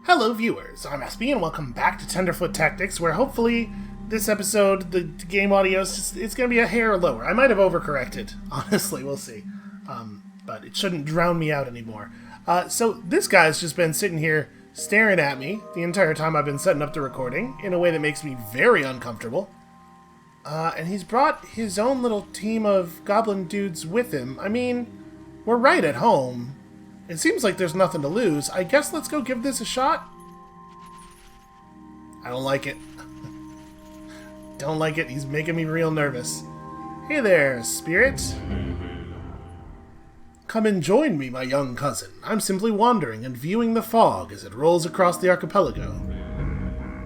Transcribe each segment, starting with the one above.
Hello viewers, I'm SB and welcome back to Tenderfoot Tactics, where hopefully this episode, the game audio, it's going to be a hair lower. I might have overcorrected, honestly, we'll see. But it shouldn't drown me out anymore. So this guy's just been sitting here staring at me the entire time I've been setting up the recording, in a way that makes me very uncomfortable. And he's brought his own little team of goblin dudes with him. I mean, we're right at home. It seems like there's nothing to lose. I guess let's go give this a shot. I don't like it. Don't like it. He's making me real nervous. Hey there, spirit. Come and join me, my young cousin. I'm simply wandering and viewing the fog as it rolls across the archipelago.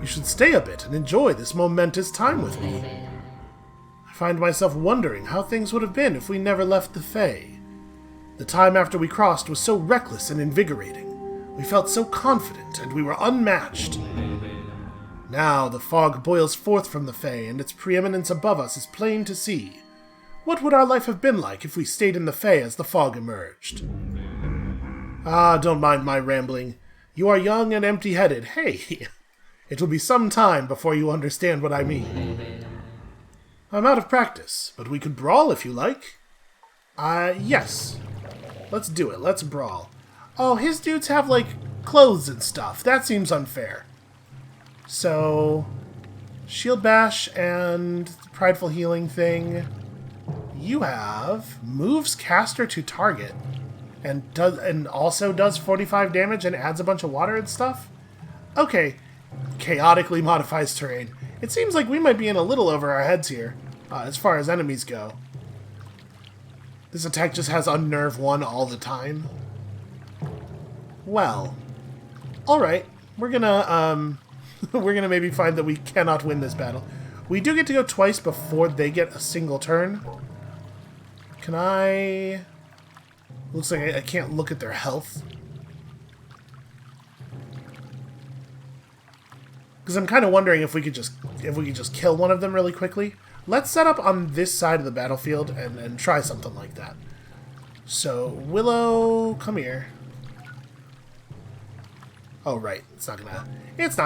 You should stay a bit and enjoy this momentous time with me. I find myself wondering how things would have been if we never left the Fae. The time after we crossed was so reckless and invigorating. We felt so confident, and we were unmatched. Now the fog boils forth from the Fae, and its preeminence above us is plain to see. What would our life have been like if we stayed in the Fae as the fog emerged? Ah, don't mind my rambling. You are young and empty-headed. Hey, it will be some time before you understand what I mean. I'm out of practice, but we could brawl if you like. Yes. Let's do it. Let's brawl. Oh, his dudes have, like, clothes and stuff. That seems unfair. So, shield bash and the prideful healing thing. You have moves caster to target and also does 45 damage and adds a bunch of water and stuff. Okay, chaotically modifies terrain. It seems like we might be in a little over our heads here, as far as enemies go. This attack just has Unnerve 1 all the time. Well, alright. We're gonna maybe find that we cannot win this battle. We do get to go twice before they get a single turn. Can I... Looks like I can't look at their health. Because I'm kind of wondering if we could just kill one of them really quickly. Let's set up on this side of the battlefield and try something like that. So, Willow, come here. Oh, right. It's not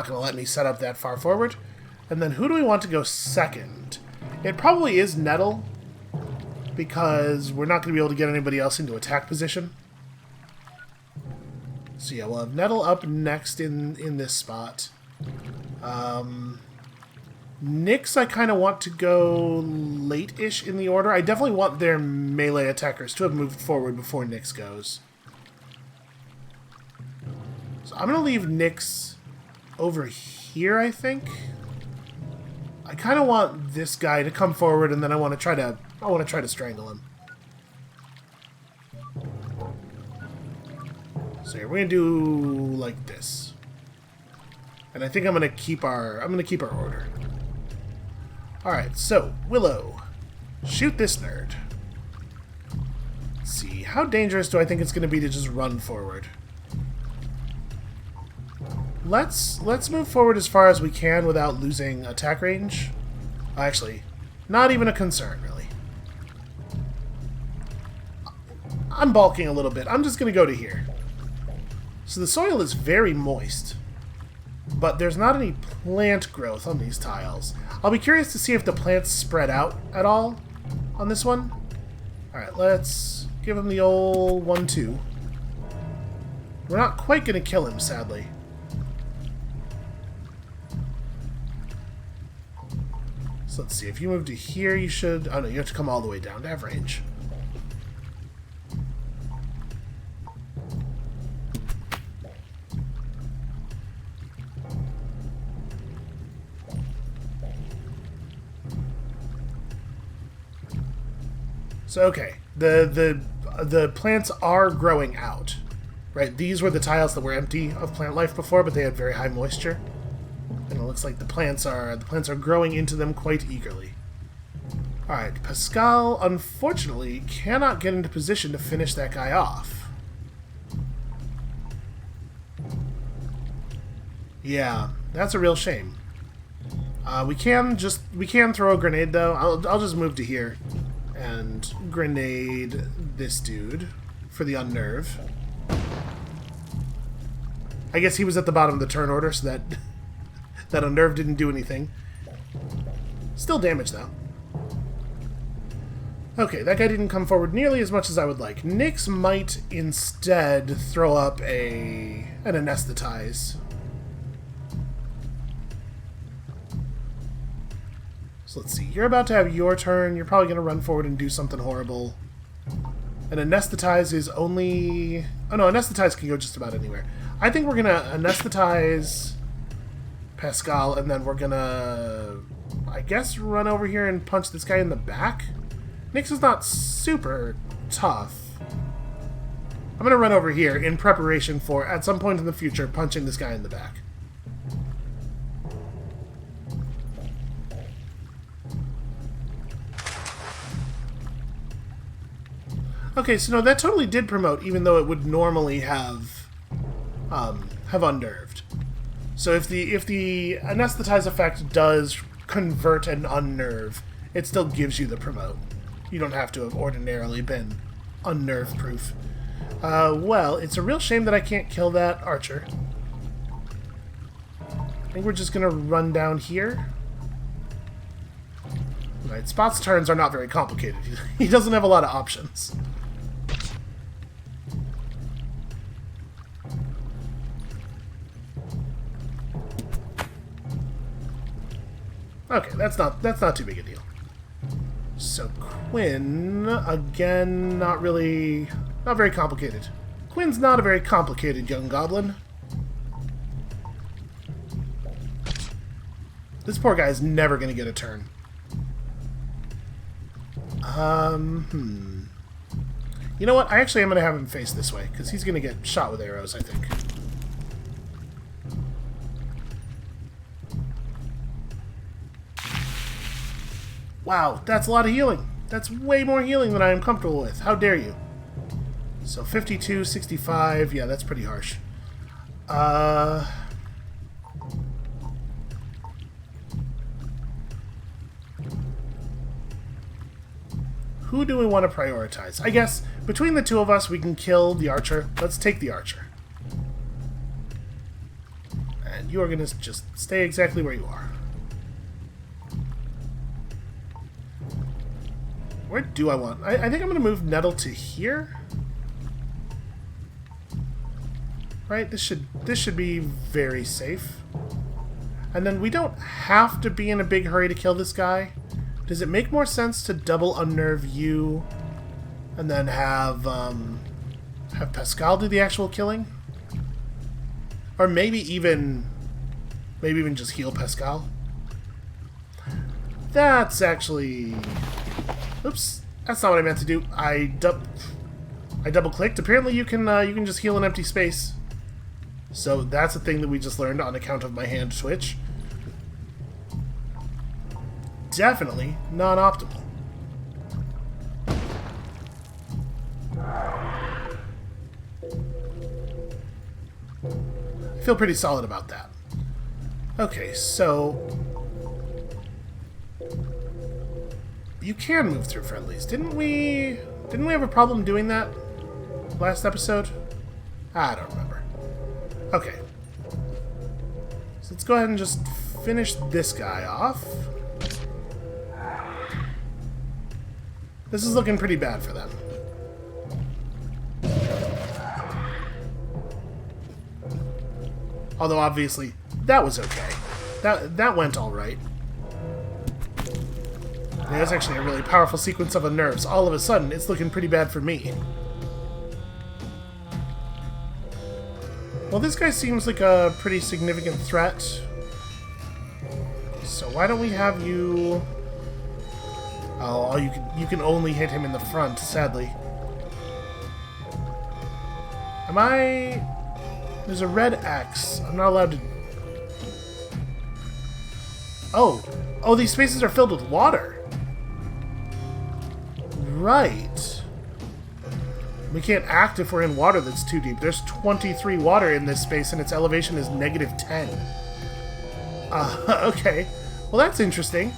gonna let me set up that far forward. And then who do we want to go second? It probably is Nettle, because we're not going to be able to get anybody else into attack position. So yeah, we'll have Nettle up next in this spot. Nyx, I kind of want to go late-ish in the order. I definitely want their melee attackers to have moved forward before Nyx goes. So I'm going to leave Nyx over here, I think. I kind of want this guy to come forward, and then I want to try to strangle him. So here, we're going to do like this. And I think I'm going to keep our order. Alright, so, Willow. Shoot this nerd. Let's see, how dangerous do I think it's going to be to just run forward? Let's move forward as far as we can without losing attack range. Actually, not even a concern, really. I'm balking a little bit. I'm just going to go to here. So the soil is very moist, but there's not any plant growth on these tiles. I'll be curious to see if the plants spread out at all on this one. Alright, let's give him the old 1-2. We're not quite going to kill him, sadly. So let's see, if you move to here, you should... Oh no, you have to come all the way down to have range. So, okay, the plants are growing out, right? These were the tiles that were empty of plant life before, but they had very high moisture. And it looks like the plants are growing into them quite eagerly. Alright, Pascal, unfortunately, cannot get into position to finish that guy off. Yeah, that's a real shame. We can throw a grenade, though. I'll just move to here and grenade this dude for the unnerve. I guess he was at the bottom of the turn order, so that that unnerve didn't do anything. Still damage, though. Okay, that guy didn't come forward nearly as much as I would like. Nyx might instead throw up an anesthetize. So let's see. You're about to have your turn. You're probably going to run forward and do something horrible. An anesthetize is only... Oh no, anesthetize can go just about anywhere. I think we're going to anesthetize Pascal, and then we're going to, I guess, run over here and punch this guy in the back. Nyx is not super tough. I'm going to run over here in preparation for, at some point in the future, punching this guy in the back. Okay, so no, that totally did promote, even though it would normally have unnerved. So if the anesthetize effect does convert and unnerve, it still gives you the promote. You don't have to have ordinarily been unnerve proof. Well, it's a real shame that I can't kill that archer. I think we're just gonna run down here. Right, Spot's turns are not very complicated. He doesn't have a lot of options. Okay, that's not too big a deal. So Quinn, again, not very complicated. Quinn's not a very complicated young goblin. This poor guy is never going to get a turn. You know what? I actually am going to have him face this way, because he's going to get shot with arrows, I think. Wow, that's a lot of healing. That's way more healing than I am comfortable with. How dare you? So 52, 65, yeah, that's pretty harsh. Who do we want to prioritize? I guess between the two of us, we can kill the archer. Let's take the archer. And you are going to just stay exactly where you are. Where do I want? I think I'm going to move Nettle to here. Right? This should be very safe. And then we don't have to be in a big hurry to kill this guy. Does it make more sense to double unnerve you and then have Pascal do the actual killing? Or maybe even just heal Pascal? That's actually... Oops, that's not what I meant to do. I double-clicked. Apparently you can just heal an empty space. So that's a thing that we just learned on account of my hand twitch. Definitely non-optimal. I feel pretty solid about that. Okay, so... You can move through friendlies. Didn't we have a problem doing that last episode? I don't remember. Okay. So let's go ahead and just finish this guy off. This is looking pretty bad for them. Although obviously that was okay. That went all right. Yeah, that's actually a really powerful sequence of unnerves. All of a sudden, it's looking pretty bad for me. Well, this guy seems like a pretty significant threat. So why don't we have you... Oh, you can only hit him in the front, sadly. Am I... There's a red X. I'm not allowed to... Oh, these spaces are filled with water. Right. We can't act if we're in water that's too deep. There's 23 water in this space, and its elevation is -10. Okay. Well, that's interesting.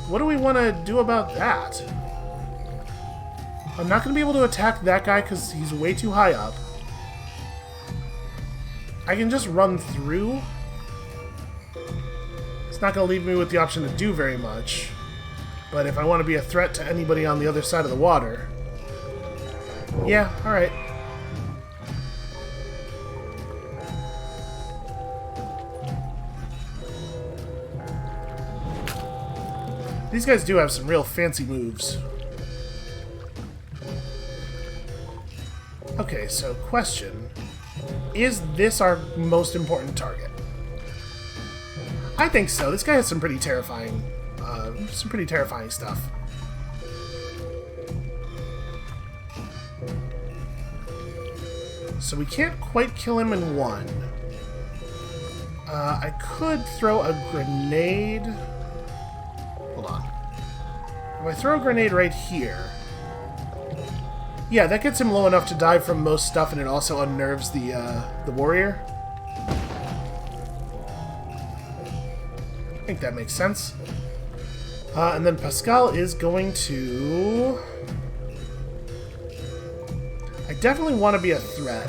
What do we want to do about that? I'm not going to be able to attack that guy because he's way too high up. I can just run through. It's not going to leave me with the option to do very much. But if I want to be a threat to anybody on the other side of the water... Yeah, alright. These guys do have some real fancy moves. Okay, so question. Is this our most important target? I think so. This guy has some pretty terrifying stuff. So we can't quite kill him in one. I could throw a grenade... Hold on. If I throw a grenade right here... Yeah, that gets him low enough to die from most stuff, and it also unnerves the warrior. I think that makes sense. And then Pascal is going to... I definitely want to be a threat.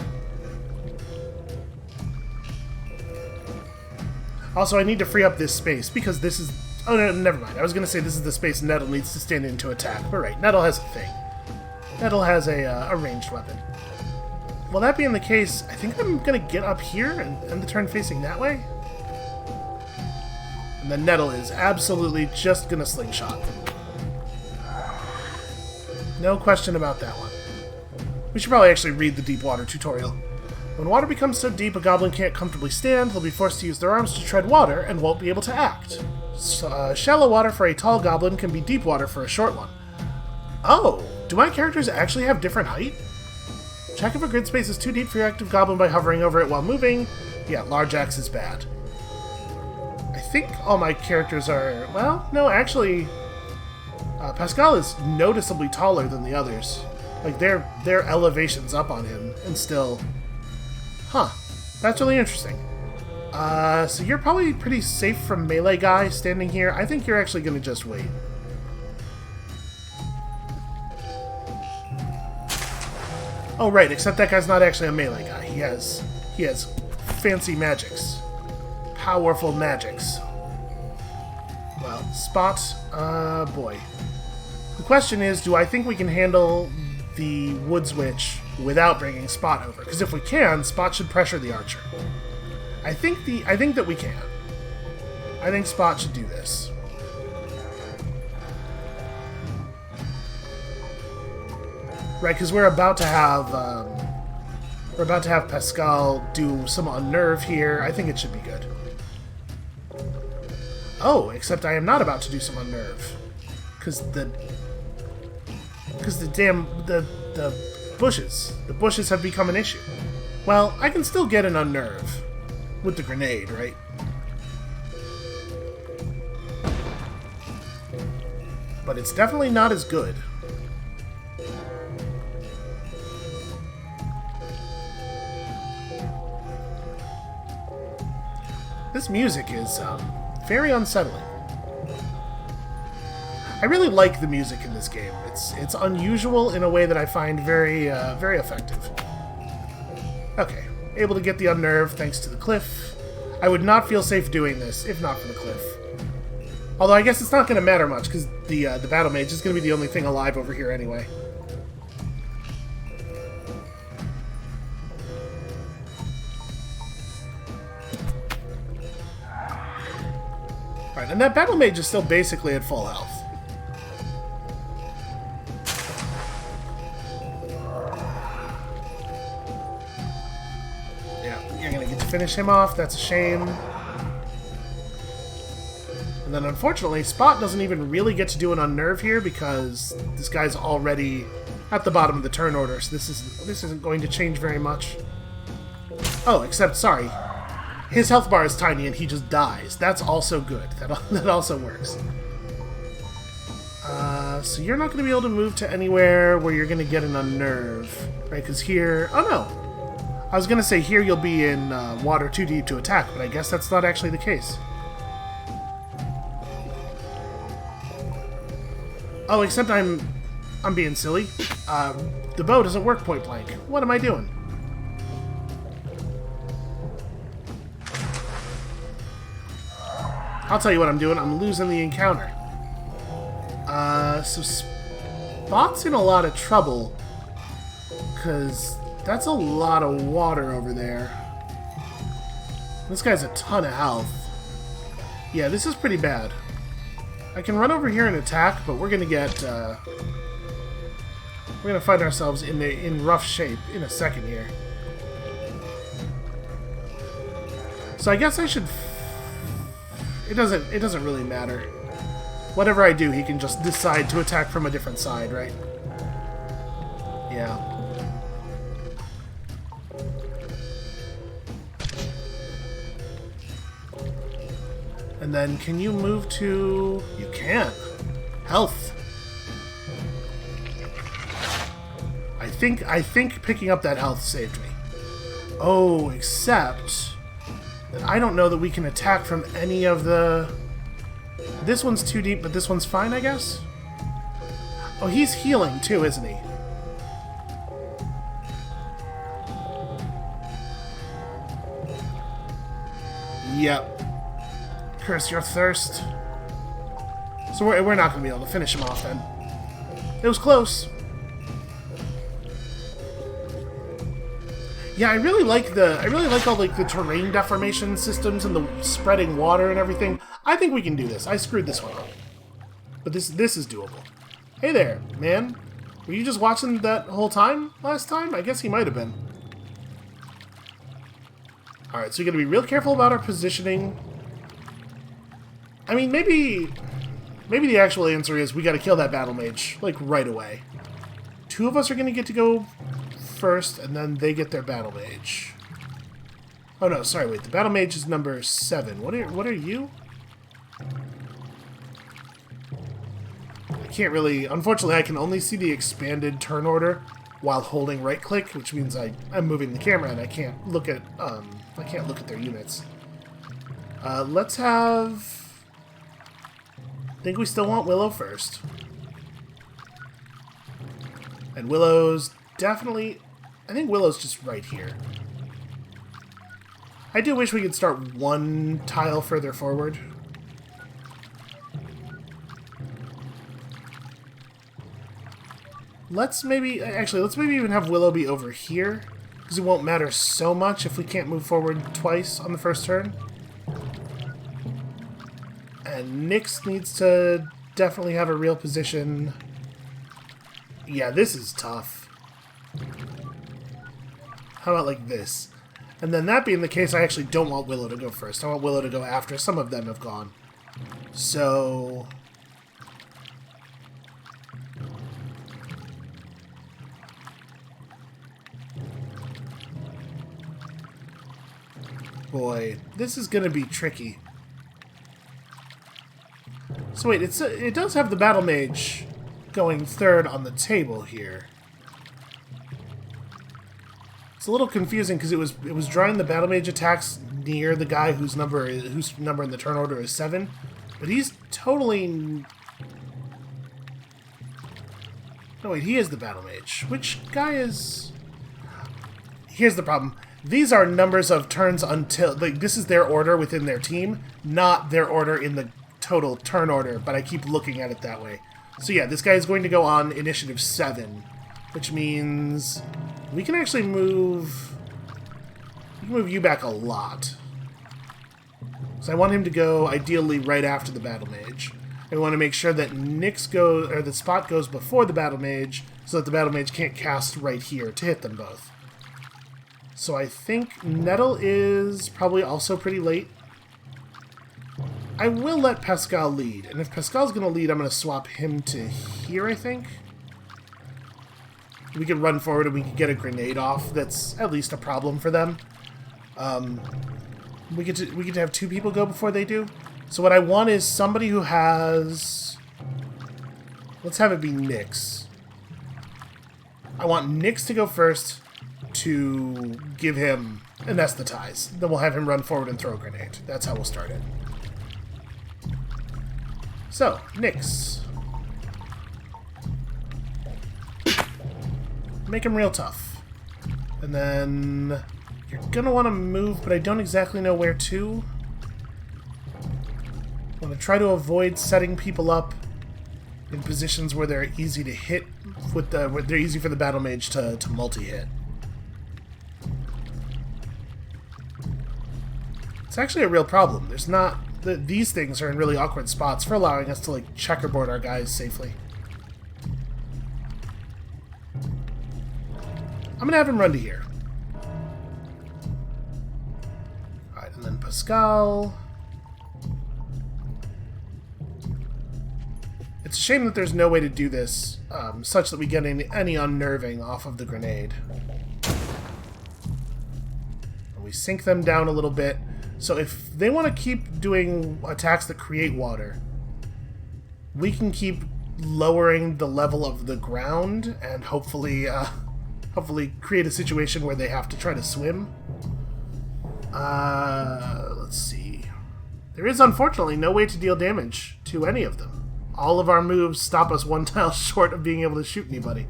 Also, I need to free up this space, because this is... Oh, no, never mind. I was going to say this is the space Nettle needs to stand in to attack. But right, Nettle has a thing. Nettle has a ranged weapon. Well, that being the case, I think I'm going to get up here and end the turn facing that way. And then Nettle is absolutely just going to slingshot. No question about that one. We should probably actually read the deep water tutorial. When water becomes so deep a goblin can't comfortably stand, they'll be forced to use their arms to tread water and won't be able to act. So, shallow water for a tall goblin can be deep water for a short one. Oh! Do my characters actually have different height? Check if a grid space is too deep for your active goblin by hovering over it while moving. Yeah, large axe is bad. I think all my characters are... Well, no, actually... Pascal is noticeably taller than the others. Like, their elevation's up on him, and still... Huh. That's really interesting. So you're probably pretty safe from melee guy standing here. I think you're actually going to just wait. Oh, right, except that guy's not actually a melee guy. He has fancy magics. Powerful magics. Well, Spot, boy. The question is, do I think we can handle the Woods Witch without bringing Spot over? Because if we can, Spot should pressure the archer. I think that we can. I think Spot should do this. Right, because we're about to have Pascal do some unnerve here. I think it should be good. Oh, except I am not about to do some unnerve, because the bushes have become an issue. Well, I can still get an unnerve with the grenade, right? But it's definitely not as good. This music is very unsettling. I really like the music in this game. It's unusual in a way that I find very very effective. Okay, able to get the unnerve thanks to the cliff. I would not feel safe doing this if not for the cliff. Although I guess it's not going to matter much because the battle mage is going to be the only thing alive over here anyway. Alright, and that battle mage is still basically at full health. Yeah, you're gonna get to finish him off, that's a shame. And then unfortunately, Spot doesn't even really get to do an unnerve here because this guy's already at the bottom of the turn order, so this isn't going to change very much. Oh, except, sorry. His health bar is tiny and he just dies. That's also good. That also works. So you're not going to be able to move to anywhere where you're going to get an unnerve. Right, because here... Oh, no. I was going to say here you'll be in water too deep to attack, but I guess that's not actually the case. Oh, except I'm being silly. The bow doesn't work point blank. What am I doing? I'll tell you what I'm doing. I'm losing the encounter. So Spot's in a lot of trouble, because that's a lot of water over there. This guy's a ton of health. Yeah, this is pretty bad. I can run over here and attack, but we're gonna get we're gonna find ourselves in rough shape in a second here. So I guess I should. It doesn't really matter. Whatever I do, he can just decide to attack from a different side, right? Yeah. And then, can you move to... You can. Health. I think picking up that health saved me. Oh, except that I don't know that we can attack from any of the... This one's too deep, but this one's fine, I guess? Oh, he's healing too, isn't he? Yep. Curse your thirst. So we're not going to be able to finish him off then. It was close. Yeah, I really like all like the terrain deformation systems and the spreading water and everything. I think we can do this. I screwed this one up. But this is doable. Hey there, man. Were you just watching that whole time last time? I guess he might have been. Alright, so we got to be real careful about our positioning. I mean, maybe the actual answer is we got to kill that battle mage, like, right away. Two of us are going to get to go first, and then they get their battle mage. Oh no, sorry, wait. The battle mage is number 7. What are you? I can't really... Unfortunately, I can only see the expanded turn order while holding right-click, which means I'm moving the camera and I can't look at their units. Let's have... I think we still want Willow first. And Willow's definitely... I think Willow's just right here. I do wish we could start one tile further forward. Let's maybe even have Willow be over here, because it won't matter so much if we can't move forward twice on the first turn. And Nyx needs to definitely have a real position. Yeah, this is tough. How about like this? And then that being the case, I actually don't want Willow to go first. I want Willow to go after. Some of them have gone. So... Boy, this is going to be tricky. So wait, it does have the battle mage going third on the table here. It's a little confusing because it was drawing the battle mage attacks near the guy whose number in the turn order is 7, but he's totally... No wait, he is the battle mage. Which guy is... Here's the problem. These are numbers of turns until... Like, this is their order within their team, not their order in the total turn order, but I keep looking at it that way. So yeah, this guy is going to go on initiative 7, which means we can actually move... We can move you back a lot. So I want him to go, ideally, right after the battle mage. I want to make sure that the Spot goes before the battle mage, so that the battle mage can't cast right here to hit them both. So I think Nettle is probably also pretty late. I will let Pascal lead, and if Pascal's going to lead, I'm going to swap him to here, I think. We can run forward and we can get a grenade off. That's at least a problem for them. We get to have 2 people go before they do. So what I want is somebody who has... Let's have it be Nyx. I want Nyx to go first to give him anesthetize. Then we'll have him run forward and throw a grenade. That's how we'll start it. So, Nyx. Make him real tough. And then you're gonna want to move, but I don't exactly know where to. Want to try to avoid setting people up in positions where they're easy to hit with where they're easy for the battle mage to multi-hit. It's actually a real problem. There's not these things are in really awkward spots for allowing us to like checkerboard our guys safely. I'm gonna have him run to here. Alright, and then Pascal. It's a shame that there's no way to do this such that we get any unnerving off of the grenade. And we sink them down a little bit. So if they want to keep doing attacks that create water, we can keep lowering the level of the ground and hopefully create a situation where they have to try to swim. Let's see. There is unfortunately no way to deal damage to any of them. All of our moves stop us one tile short of being able to shoot anybody.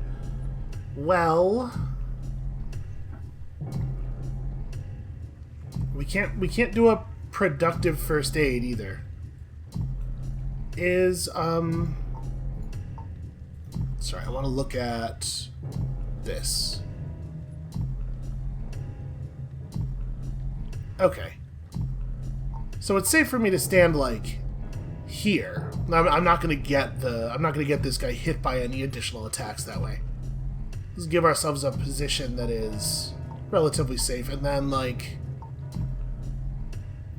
Well, we can't do a productive first aid either. Sorry, I want to look at this. Okay. So it's safe for me to stand like here. I'm not gonna get this guy hit by any additional attacks that way. Let's give ourselves a position that is relatively safe, and then like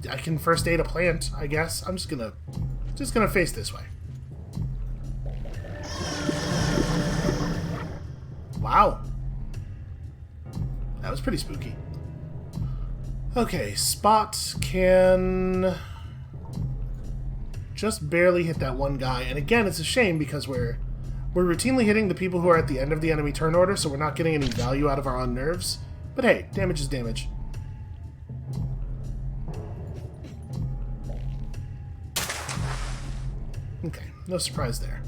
I can first aid a plant, I guess. I'm just gonna face this way. Wow. That was pretty spooky. Okay, Spot can just barely hit that one guy, and again, it's a shame because we're routinely hitting the people who are at the end of the enemy turn order, so we're not getting any value out of our unnerves. But hey, damage is damage. Okay, no surprise there.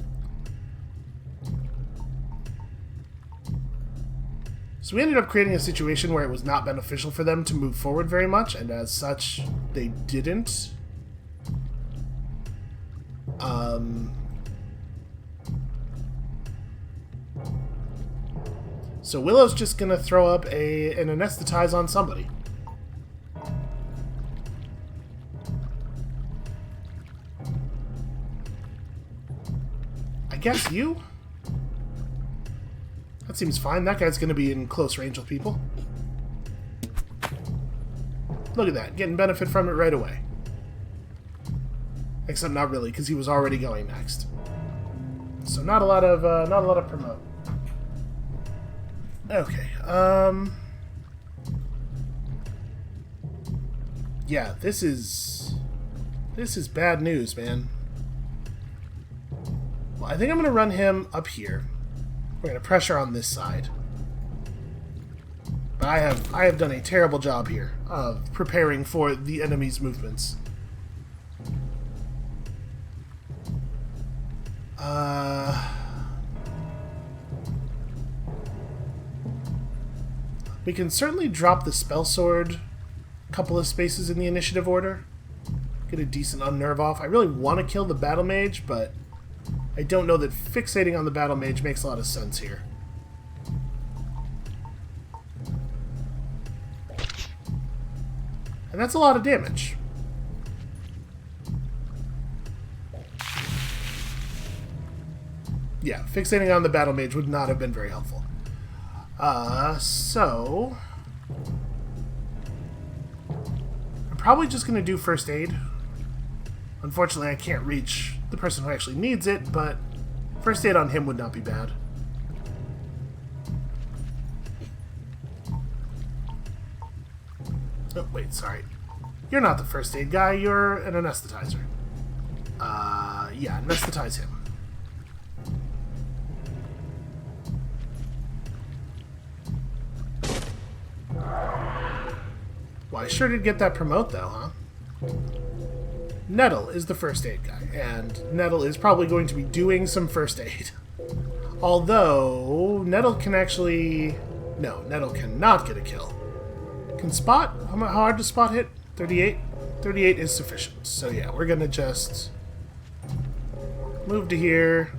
So we ended up creating a situation where it was not beneficial for them to move forward very much, and as such, they didn't. So Willow's just gonna throw up an anesthetize on somebody. I guess you? That seems fine. That guy's gonna be in close range with people. Look at that, getting benefit from it right away. Except not really, because he was already going next. So not a lot of promote. Okay. Yeah, this is bad news, man. Well, I think I'm gonna run him up here. We're gonna pressure on this side. But I have done a terrible job here of preparing for the enemy's movements. We can certainly drop the spell sword a couple of spaces in the initiative order. Get a decent unnerve off. I really want to kill the battle mage, but I don't know that fixating on the battle mage makes a lot of sense here. And that's a lot of damage. Yeah, fixating on the battle mage would not have been very helpful. So I'm probably just going to do first aid. Unfortunately, I can't reach the person who actually needs it, but first aid on him would not be bad. Oh, wait, sorry. You're not the first aid guy, you're an anesthetizer. Yeah, anesthetize him. Well, I sure did get that promote, though, huh? Nettle is the first aid guy, and Nettle is probably going to be doing some first aid. Although, Nettle can actually... No, Nettle cannot get a kill. Can Spot? How hard does Spot hit? 38? 38 is sufficient. So yeah, we're gonna just move to here,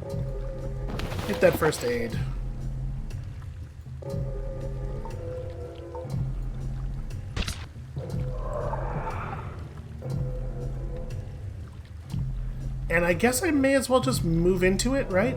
hit that first aid. And I guess I may as well just move into it, right?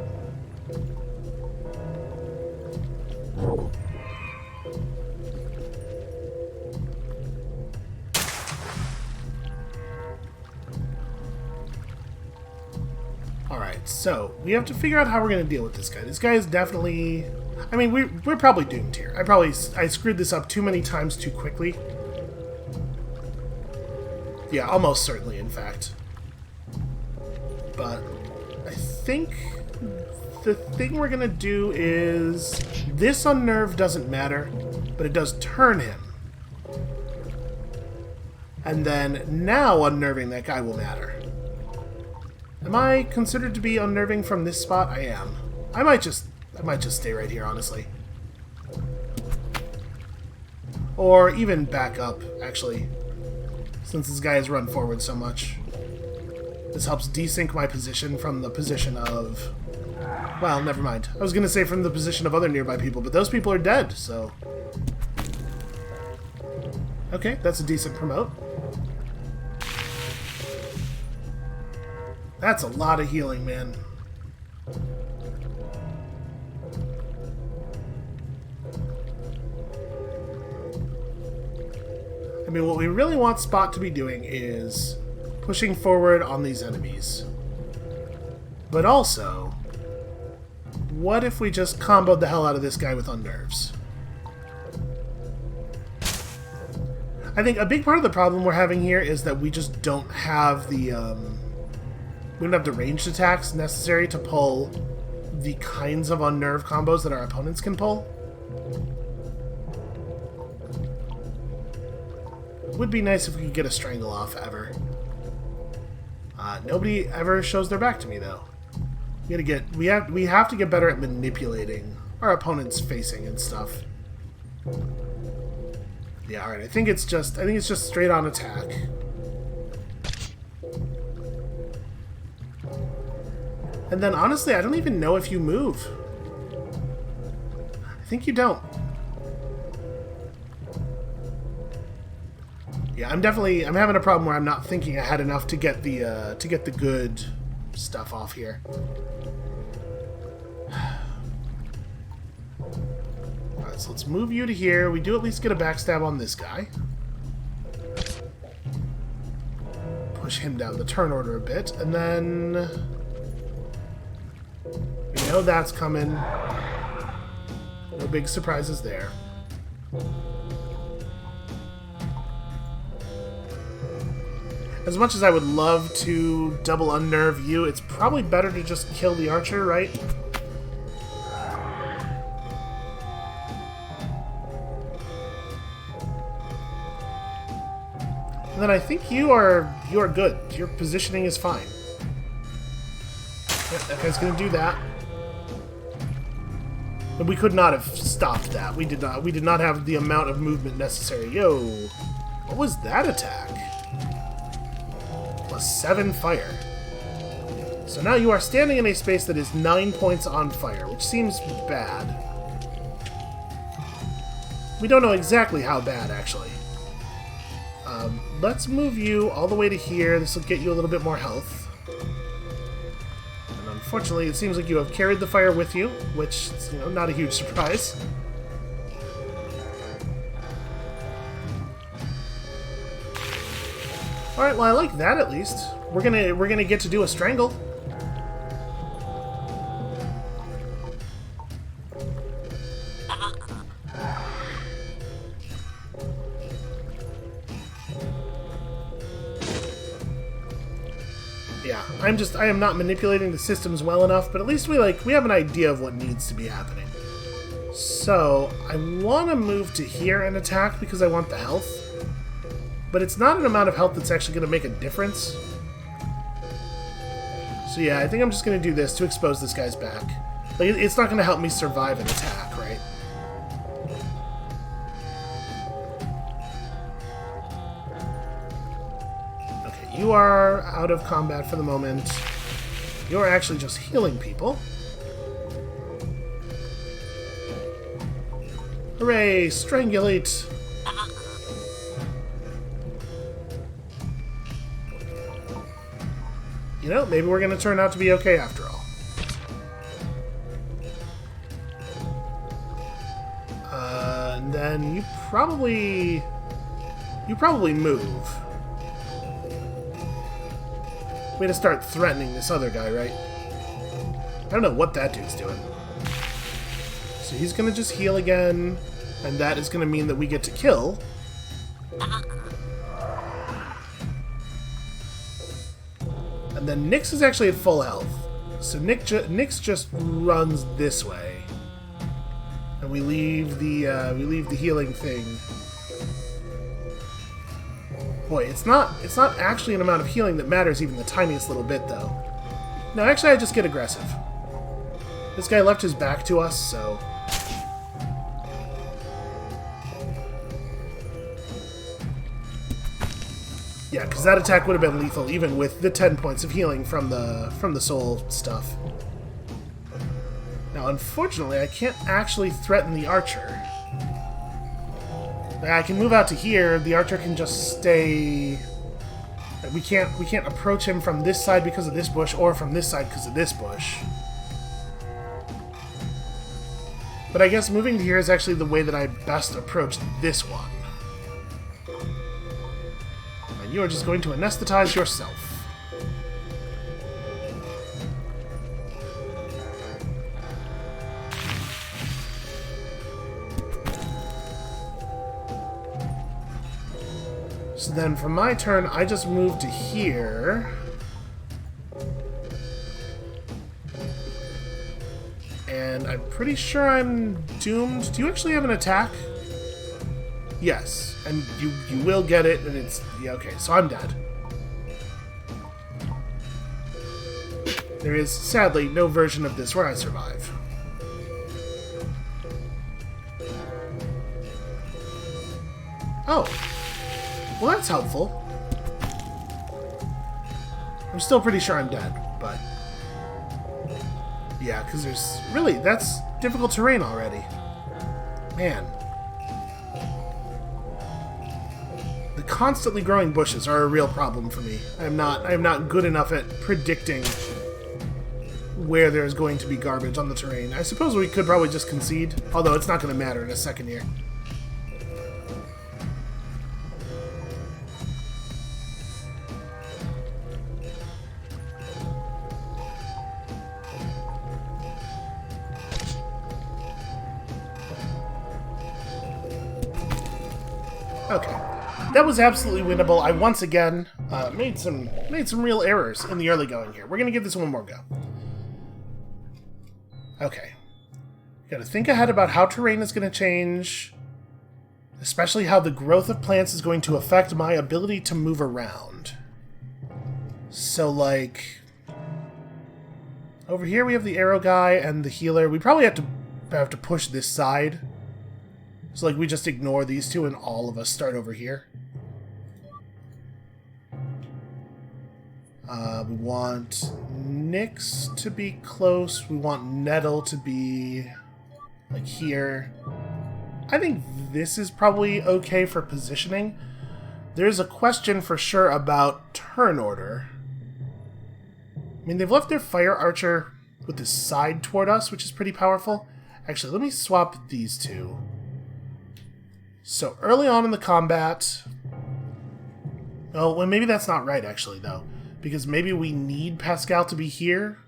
Alright, so we have to figure out how we're going to deal with this guy. This guy is definitely... I mean, we're probably doomed here. I screwed this up too many times too quickly. Yeah, almost certainly, in fact. But I think the thing we're going to do is... This unnerve doesn't matter, but it does turn him. And then now unnerving that guy will matter. Am I considered to be unnerving from this spot? I am. I might just stay right here, honestly. Or even back up, actually. Since this guy has run forward so much. This helps desync my position from the position of... Well, never mind. I was going to say from the position of other nearby people, but those people are dead, so... Okay, that's a decent promote. That's a lot of healing, man. I mean, what we really want Spot to be doing is pushing forward on these enemies. But also, what if we just comboed the hell out of this guy with unnerves? I think a big part of the problem we're having here is that we just don't have the, we don't have the ranged attacks necessary to pull the kinds of unnerve combos that our opponents can pull. It would be nice if we could get a strangle off ever. Nobody ever shows their back to me though. We have to get better at manipulating our opponent's facing and stuff. Yeah, alright, I think it's just straight on attack. And then honestly, I don't even know if you move. I think you don't. Yeah, I'm having a problem where I'm not thinking ahead enough to get the good stuff off here. Alright, so let's move you to here. We do at least get a backstab on this guy. Push him down the turn order a bit, and then we know that's coming. No big surprises there. As much as I would love to double unnerve you, it's probably better to just kill the archer, right? And then I think you are good. Your positioning is fine. Yep, that guy's gonna do that. But we could not have stopped that. We did not have the amount of movement necessary. Yo, what was that attack? +7 fire. So now you are standing in a space that is 9 points on fire, which seems bad. We don't know exactly how bad, actually. Let's move you all the way to here. This will get you a little bit more health. And unfortunately, it seems like you have carried the fire with you, which is, you know, not a huge surprise. Alright, well I like that at least. We're gonna get to do a strangle. Yeah, I am not manipulating the systems well enough, but at least we have an idea of what needs to be happening. So, I wanna move to here and attack because I want the health. But it's not an amount of health that's actually going to make a difference. So yeah, I think I'm just going to do this to expose this guy's back. Like, it's not going to help me survive an attack, right? you are out of combat for the moment. You're actually just healing people. Hooray! Strangulate! You know, maybe we're going to turn out to be okay after all. And then you probably move. Way to start threatening this other guy, right? I don't know what that dude's doing. So he's going to just heal again, and that is going to mean that we get to kill. And then Nyx is actually at full health. So Nyx just runs this way. And we leave the healing thing. Boy, it's not actually an amount of healing that matters even the tiniest little bit, though. No, actually I just get aggressive. This guy left his back to us, so... Yeah, because that attack would have been lethal even with the 10 points of healing from the soul stuff. Now, unfortunately, I can't actually threaten the archer. I can move out to here. The archer can just stay. We can't approach him from this side because of this bush, or from this side because of this bush. But I guess moving to here is actually the way that I best approach this one. And you are just going to anesthetize yourself. So then for my turn, I just move to here. And I'm pretty sure I'm doomed. Do you actually have an attack? Yes. And you will get it, and it's... Yeah, okay, so I'm dead. There is, sadly, no version of this where I survive. Oh. Well, that's helpful. I'm still pretty sure I'm dead, but... Yeah, because there's... Really, that's difficult terrain already. Man. The constantly growing bushes are a real problem for me. I'm not good enough at predicting where there's going to be garbage on the terrain. I suppose we could probably just concede, although it's not going to matter in a second here. Okay, that was absolutely winnable. I once again made some real errors in the early going here. We're gonna give this one more go. Okay, gotta think ahead about how terrain is gonna change, especially how the growth of plants is going to affect my ability to move around. So, like, over here we have the arrow guy and the healer. We probably have to push this side. So, like, we just ignore these two and all of us start over here. We want Nyx to be close. We want Nettle to be, like, here. I think this is probably okay for positioning. There's a question for sure about turn order. I mean, they've left their fire archer with his side toward us, which is pretty powerful. Actually, let me swap these two. So, early on in the combat... Oh, well, maybe that's not right, actually, though. Because maybe we need Pascal to be here.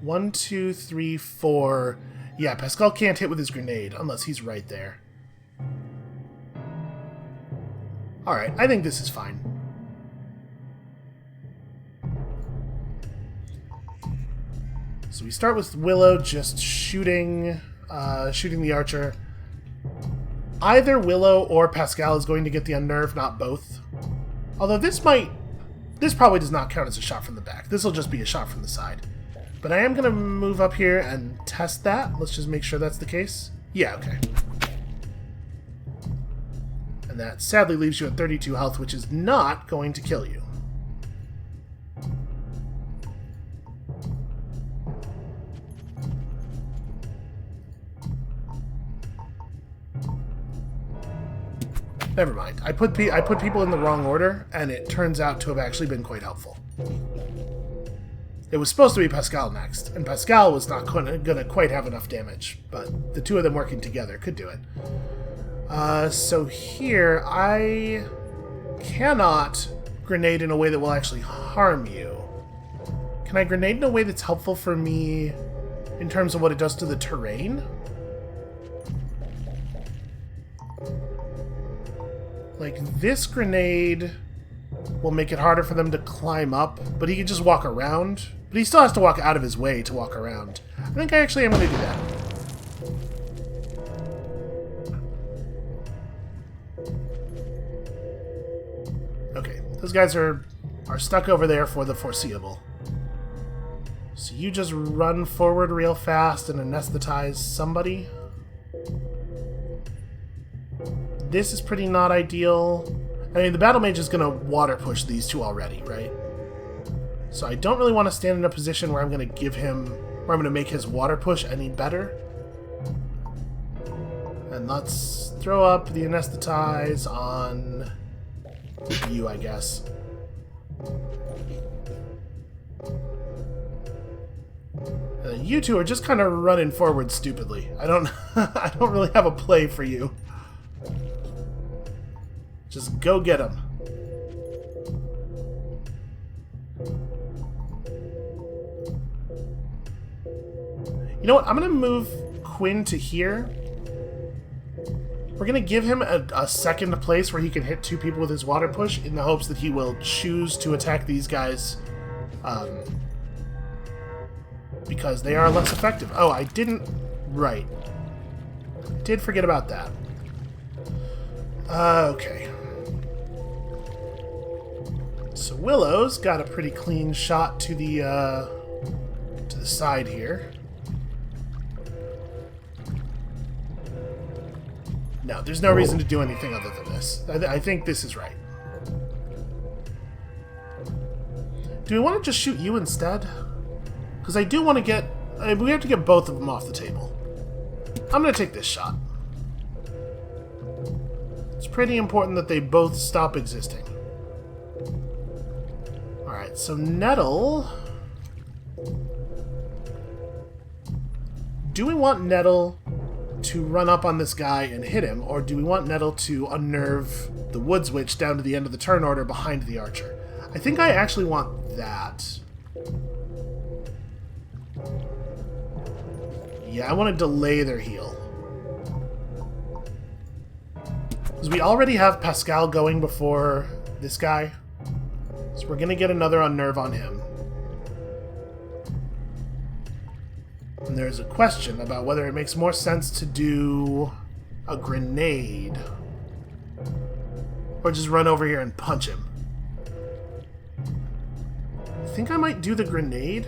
1, 2, 3, 4... Yeah, Pascal can't hit with his grenade, unless he's right there. Alright, I think this is fine. So we start with Willow just shooting the archer. Either Willow or Pascal is going to get the unnerve, not both. Although this probably does not count as a shot from the back. This will just be a shot from the side. But I am going to move up here and test that. Let's just make sure that's the case. Yeah, okay. And that sadly leaves you at 32 health, which is not going to kill you. Never mind. I put people in the wrong order, and it turns out to have actually been quite helpful. It was supposed to be Pascal next, and Pascal was not going to quite have enough damage, but the two of them working together could do it. So here, I cannot grenade in a way that will actually harm you. Can I grenade in a way that's helpful for me in terms of what it does to the terrain? Like, this grenade will make it harder for them to climb up, but he can just walk around. But he still has to walk out of his way to walk around. I think I actually am going to do that. Okay, those guys are stuck over there for the foreseeable. So you just run forward real fast and anesthetize somebody. This is pretty not ideal. I mean, the battle mage is going to water push these two already, right? So I don't really want to stand in a position where I'm going to give him, where I'm going to make his water push any better. And let's throw up the anesthetize on you, I guess. And then you two are just kind of running forward stupidly. I don't really have a play for you. Just go get him. You know what? I'm going to move Quinn to here. We're going to give him a second place where he can hit two people with his water push in the hopes that he will choose to attack these guys because they are less effective. Oh, I didn't... Right. Did forget about that. Okay. So Willow's got a pretty clean shot to the side here. No, there's no reason to do anything other than this. I think this is right. Do we want to just shoot you instead? Because I do want to get... we have to get both of them off the table. I'm going to take this shot. It's pretty important that they both stop existing. Alright, so Nettle... Do we want Nettle to run up on this guy and hit him, or do we want Nettle to unnerve the Woods Witch down to the end of the turn order behind the Archer? I think I actually want that. Yeah, I want to delay their heal. Because we already have Pascal going before this guy. So we're going to get another unnerve on him. And there's a question about whether it makes more sense to do a grenade or just run over here and punch him. I think I might do the grenade.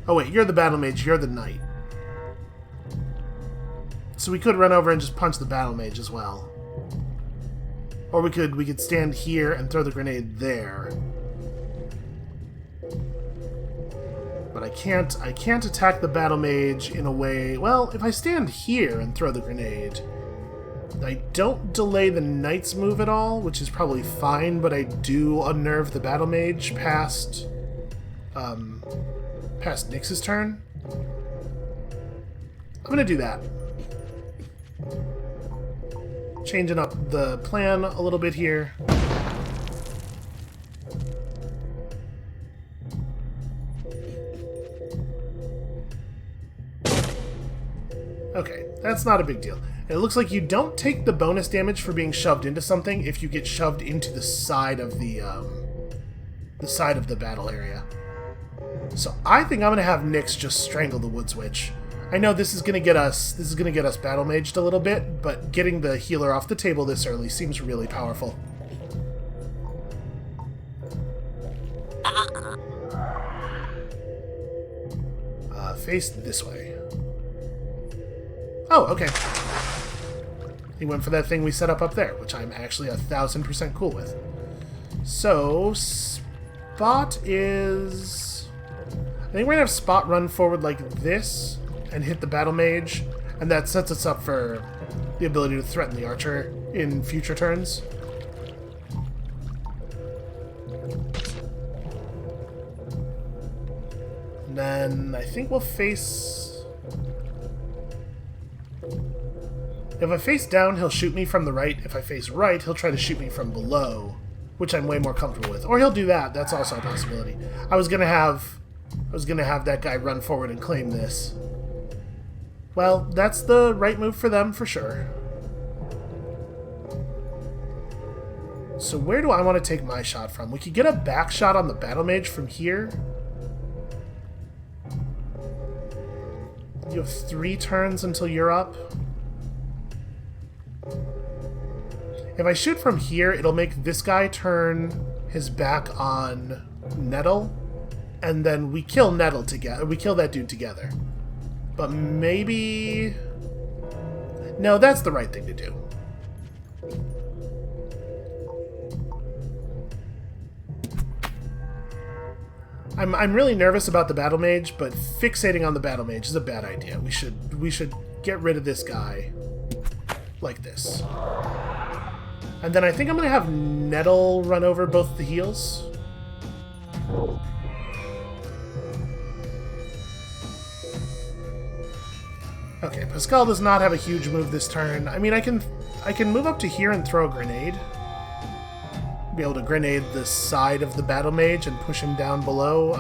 Oh wait, you're the battle mage, you're the knight. So we could run over and just punch the battle mage as well. Or we could stand here and throw the grenade there. But I can't attack the battle mage in a way... Well, if I stand here and throw the grenade, I don't delay the knight's move at all, which is probably fine, but I do unnerve the battle mage past Nyx's turn. I'm gonna do that. Changing up the plan a little bit here. Okay, that's not a big deal. It looks like you don't take the bonus damage for being shoved into something if you get shoved into the side of the battle area. So I think I'm gonna have Nyx just strangle the Woods Witch. I know this is gonna get us battle maged a little bit, but getting the healer off the table this early seems really powerful. Face this way. Oh, okay. He went for that thing we set up there, which I'm actually 1000% cool with. So, Spot is... I think we're gonna have Spot run forward like this, and hit the battle mage, and that sets us up for the ability to threaten the archer in future turns. And then I think we'll face... If I face down, he'll shoot me from the right. If I face right, he'll try to shoot me from below, which I'm way more comfortable with. Or he'll do that. That's also a possibility. I was gonna have that guy run forward and claim this. Well, that's the right move for them for sure. So where do I want to take my shot from? We could get a back shot on the battle mage from here. You have 3 turns until you're up. If I shoot from here, it'll make this guy turn his back on Nettle, and then we kill Nettle together. We kill that dude together. But maybe... No, that's the right thing to do. I'm really nervous about the battle mage, but fixating on the battle mage is a bad idea. We should get rid of this guy like this. And then I think I'm going to have Nettle run over both the heals. Okay, Pascal does not have a huge move this turn. I mean, I can move up to here and throw a grenade. Be able to grenade the side of the battle mage and push him down below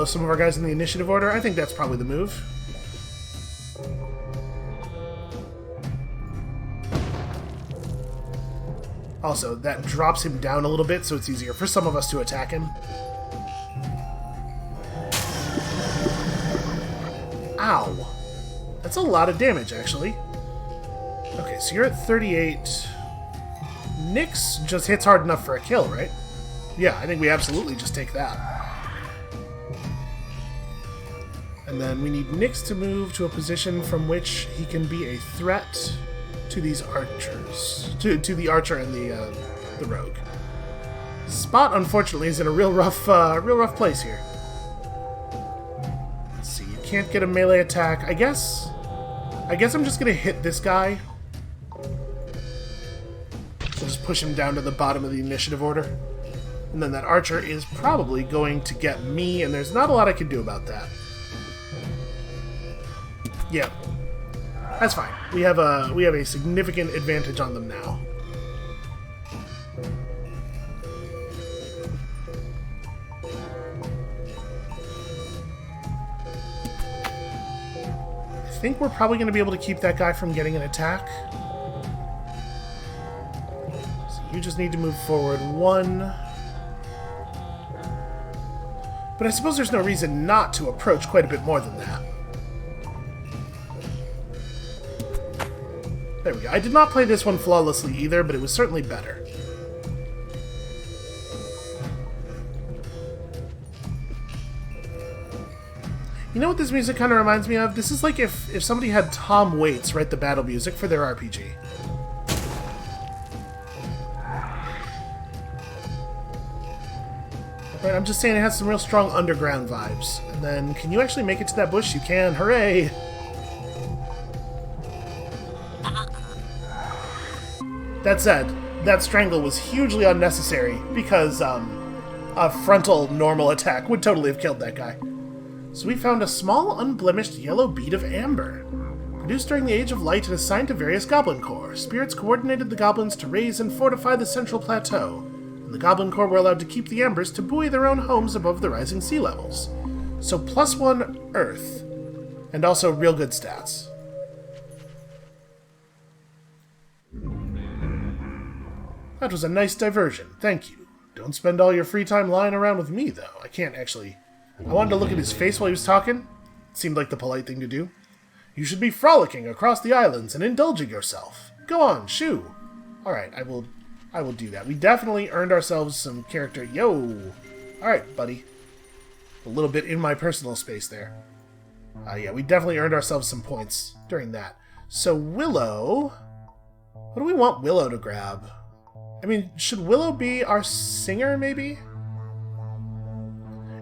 some of our guys in the initiative order. I think that's probably the move. Also, that drops him down a little bit, so it's easier for some of us to attack him. Ow! That's a lot of damage, actually. Okay, so you're at 38. Nyx just hits hard enough for a kill, right? Yeah, I think we absolutely just take that. And then we need Nyx to move to a position from which he can be a threat to these archers. To the archer and the rogue. Spot, unfortunately, is in a real rough place here. Let's see, you can't get a melee attack. I guess I'm just gonna hit this guy. So just push him down to the bottom of the initiative order. And then that archer is probably going to get me, and there's not a lot I can do about that. Yeah. That's fine. We have a significant advantage on them now. I think we're probably going to be able to keep that guy from getting an attack. So you just need to move forward 1. But I suppose there's no reason not to approach quite a bit more than that. There we go. I did not play this one flawlessly either, but it was certainly better. You know what this music kind of reminds me of? This is like if somebody had Tom Waits write the battle music for their RPG. Right, I'm just saying it has some real strong underground vibes. And then, can you actually make it to that bush? You can. Hooray! That said, that strangle was hugely unnecessary because a frontal normal attack would totally have killed that guy. So we found a small, unblemished yellow bead of amber. Produced during the Age of Light and assigned to various goblin corps, spirits coordinated the goblins to raise and fortify the central plateau, and the goblin corps were allowed to keep the ambers to buoy their own homes above the rising sea levels. So +1 Earth, and also real good stats. That was a nice diversion, thank you. Don't spend all your free time lying around with me, though. I can't actually... I wanted to look at his face while he was talking. It seemed like the polite thing to do. You should be frolicking across the islands and indulging yourself. Go on, shoo! Alright, I will do that. We definitely earned ourselves some character... Yo! Alright, buddy. A little bit in my personal space there. Yeah, we definitely earned ourselves some points during that. So, Willow... What do we want Willow to grab? I mean, should Willow be our singer, maybe?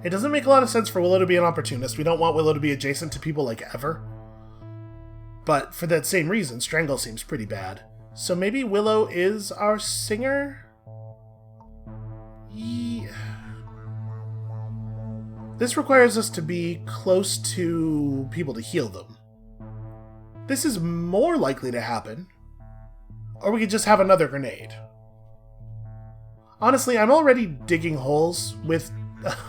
It doesn't make a lot of sense for Willow to be an opportunist. We don't want Willow to be adjacent to people like ever. But for that same reason, Strangle seems pretty bad. So maybe Willow is our singer? Yeah. This requires us to be close to people to heal them. This is more likely to happen. Or we could just have another grenade. Honestly, I'm already digging holes with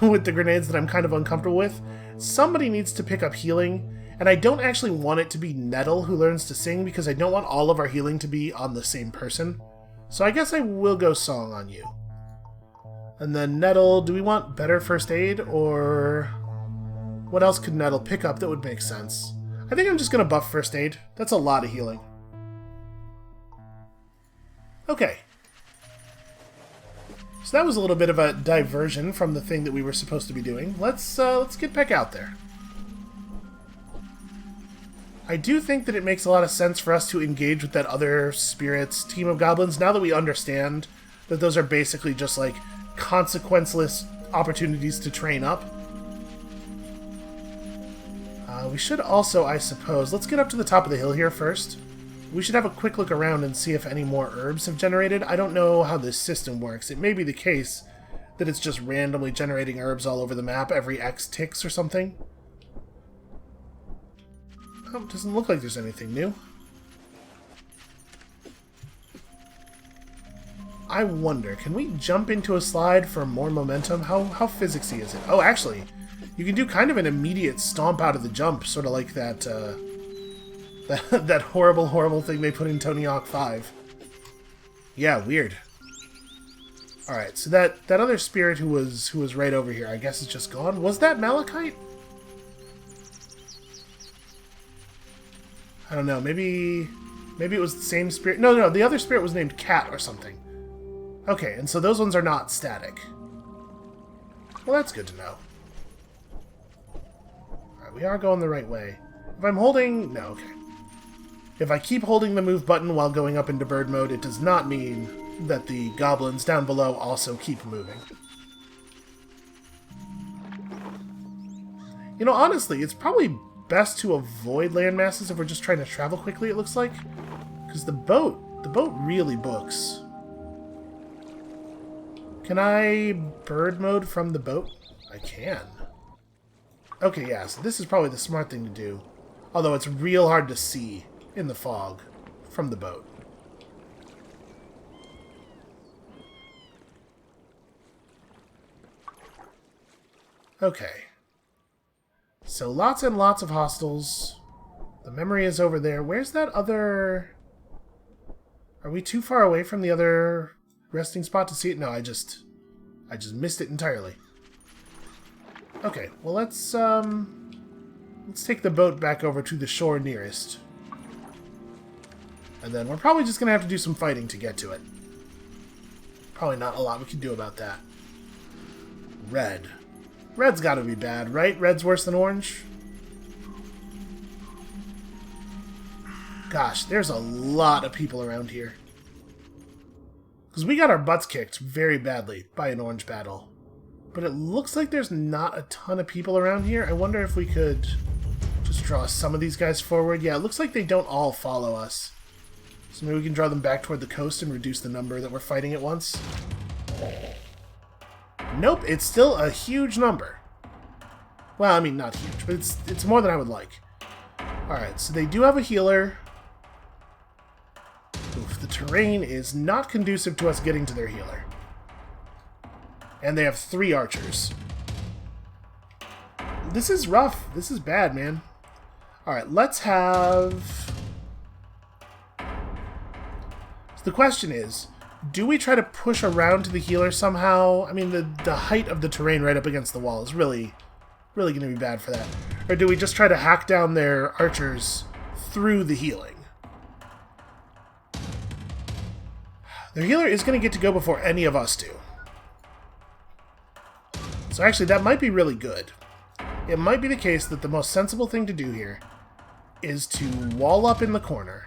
the grenades that I'm kind of uncomfortable with. Somebody needs to pick up healing, and I don't actually want it to be Nettle who learns to sing because I don't want all of our healing to be on the same person. So I guess I will go Song on you. And then Nettle, do we want better first aid, or what else could Nettle pick up that would make sense? I think I'm just going to buff first aid. That's a lot of healing. Okay. So that was a little bit of a diversion from the thing that we were supposed to be doing. Let's get back out there. I do think that it makes a lot of sense for us to engage with that other spirits team of goblins now that we understand that those are basically just like consequenceless opportunities to train up. We should also, I suppose, let's get up to the top of the hill here first. We should have a quick look around and see if any more herbs have generated. I don't know how this system works. It may be the case that it's just randomly generating herbs all over the map every X ticks or something. Oh, it doesn't look like there's anything new. I wonder, can we jump into a slide for more momentum? How physicsy is it? Oh, actually, you can do kind of an immediate stomp out of the jump, sort of like that, that horrible thing they put in Tony Hawk 5. Yeah, weird. Alright, so that other spirit who was right over here, I guess is just gone. Was that Malachite? I don't know, maybe it was the same spirit. No, the other spirit was named Cat or something. Okay, and so those ones are not static. Well, that's good to know. Alright, we are going the right way. If I'm holding... No, okay. If I keep holding the move button while going up into bird mode, it does not mean that the goblins down below also keep moving. You know, honestly, it's probably best to avoid landmasses if we're just trying to travel quickly, it looks like. Because the boat really books. Can I bird mode from the boat? I can. Okay, yeah, so this is probably the smart thing to do. Although it's real hard to see in the fog from the boat. Okay. So lots and lots of hostels. The memory is over there. Where's that other... Are we too far away from the other resting spot to see it? No, I just missed it entirely. Okay, well let's take the boat back over to the shore nearest. And then we're probably just gonna have to do some fighting to get to it. Probably not a lot we can do about that. Red. Red's gotta be bad, right? Red's worse than orange? Gosh, there's a lot of people around here. Because we got our butts kicked very badly by an orange battle. But it looks like there's not a ton of people around here. I wonder if we could just draw some of these guys forward. Yeah, it looks like they don't all follow us. So maybe we can draw them back toward the coast and reduce the number that we're fighting at once. Nope, it's still a huge number. Well, I mean, not huge, but it's more than I would like. Alright, so they do have a healer. Oof, the terrain is not conducive to us getting to their healer. And they have 3 archers. This is rough. This is bad, man. Alright, let's have... So the question is, do we try to push around to the healer somehow? I mean, the height of the terrain right up against the wall is really going to be bad for that. Or do we just try to hack down their archers through the healing? Their healer is going to get to go before any of us do. So actually, that might be really good. It might be the case that the most sensible thing to do here is to wall up in the corner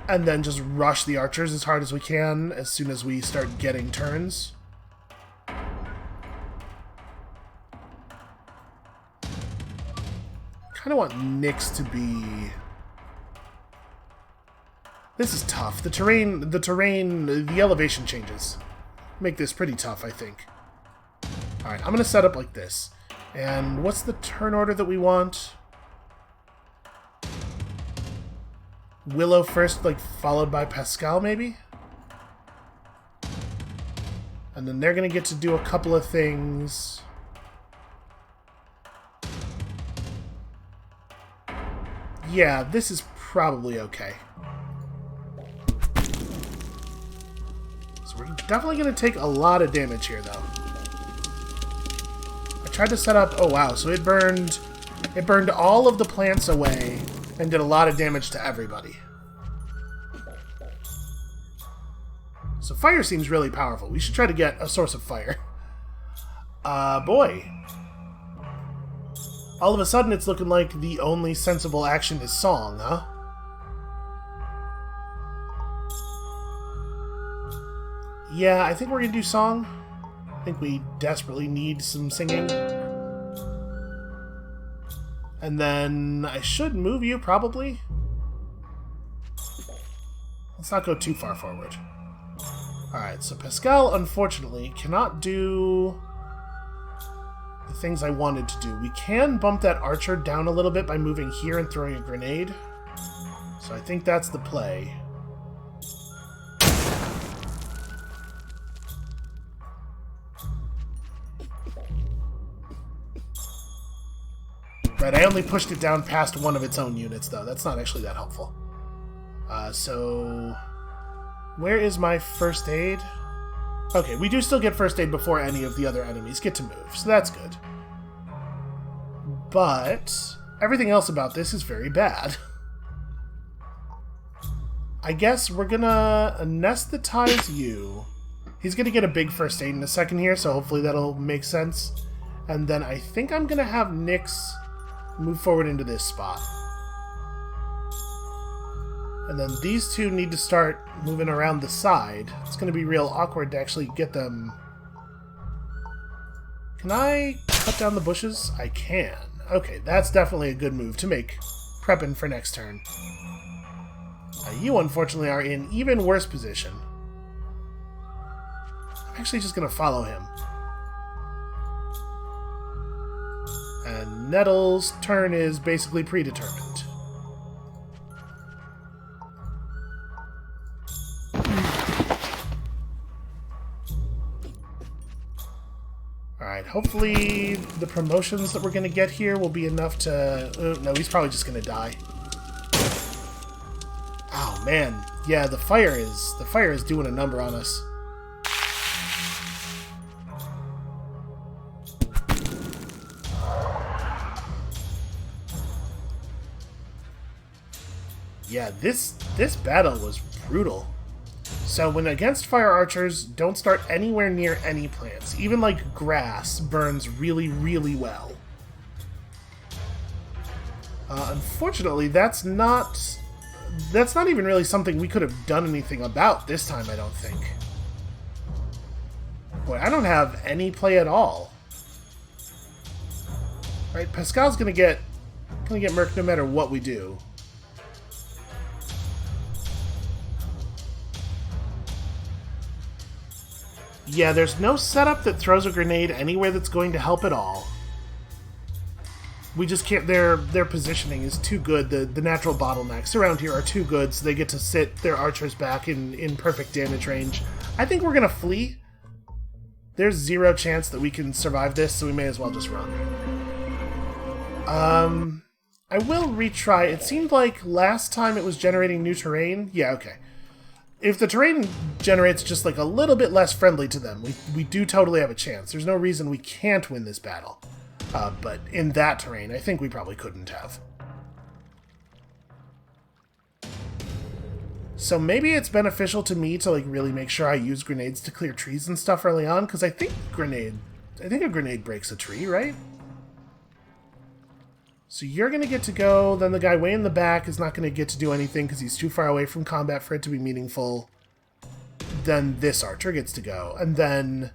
and then just rush the archers as hard as we can as soon as we start getting turns. kind of want Nyx to be... This is tough. The elevation changes make this pretty tough, I think. Alright, I'm going to set up like this. And what's the turn order that we want? Willow first, like, followed by Pascal, maybe? And then they're going to get to do a couple of things. Yeah, this is probably okay. So we're definitely going to take a lot of damage here, though. I tried to set up... Oh, wow. So it burned all of the plants away and did a lot of damage to everybody. So fire seems really powerful. We should try to get a source of fire. Boy. All of a sudden, it's looking like the only sensible action is song, huh? Yeah, I think we're gonna do song. I think we desperately need some singing. And then I should move you, probably. Let's not go too far forward. Alright, so Pascal, unfortunately, cannot do the things I wanted to do. We can bump that archer down a little bit by moving here and throwing a grenade. So I think that's the play. Right, I only pushed it down past one of its own units, though. That's not actually that helpful. So... Where is my first aid? Okay, we do still get first aid before any of the other enemies get to move, so that's good. But everything else about this is very bad. I guess we're gonna anesthetize you. He's gonna get a big first aid in a second here, so hopefully that'll make sense. And then I think I'm gonna have Nyx move forward into this spot. And then these two need to start moving around the side. It's going to be real awkward to actually get them. Can I cut down the bushes? I can. Okay, that's definitely a good move to make prepping for next turn. You, unfortunately, are in even worse position. I'm actually just going to follow him. And Nettle's turn is basically predetermined. Alright, hopefully the promotions that we're going to get here will be enough to... no, he's probably just going to die. Oh, man. Yeah, the fire is doing a number on us. Yeah, this battle was brutal. So when against fire archers, don't start anywhere near any plants. Even like grass burns really, really well. Unfortunately, that's not even really something we could have done anything about this time, I don't think. Boy, I don't have any play at all. Right, Pascal's gonna get murked no matter what we do. Yeah, there's no setup that throws a grenade anywhere that's going to help at all. We just can't... Their positioning is too good. The natural bottlenecks around here are too good, so they get to sit their archers back in perfect damage range. I think we're going to flee. There's zero chance that we can survive this, so we may as well just run. I will retry. It seemed like last time it was generating new terrain. Yeah, okay. If the terrain generates just like a little bit less friendly to them, we do totally have a chance. There's no reason we can't win this battle. But in that terrain, I think we probably couldn't have. So maybe it's beneficial to me to like really make sure I use grenades to clear trees and stuff early on, because I think a grenade breaks a tree, right? So you're going to get to go, then the guy way in the back is not going to get to do anything because he's too far away from combat for it to be meaningful. Then this archer gets to go, and then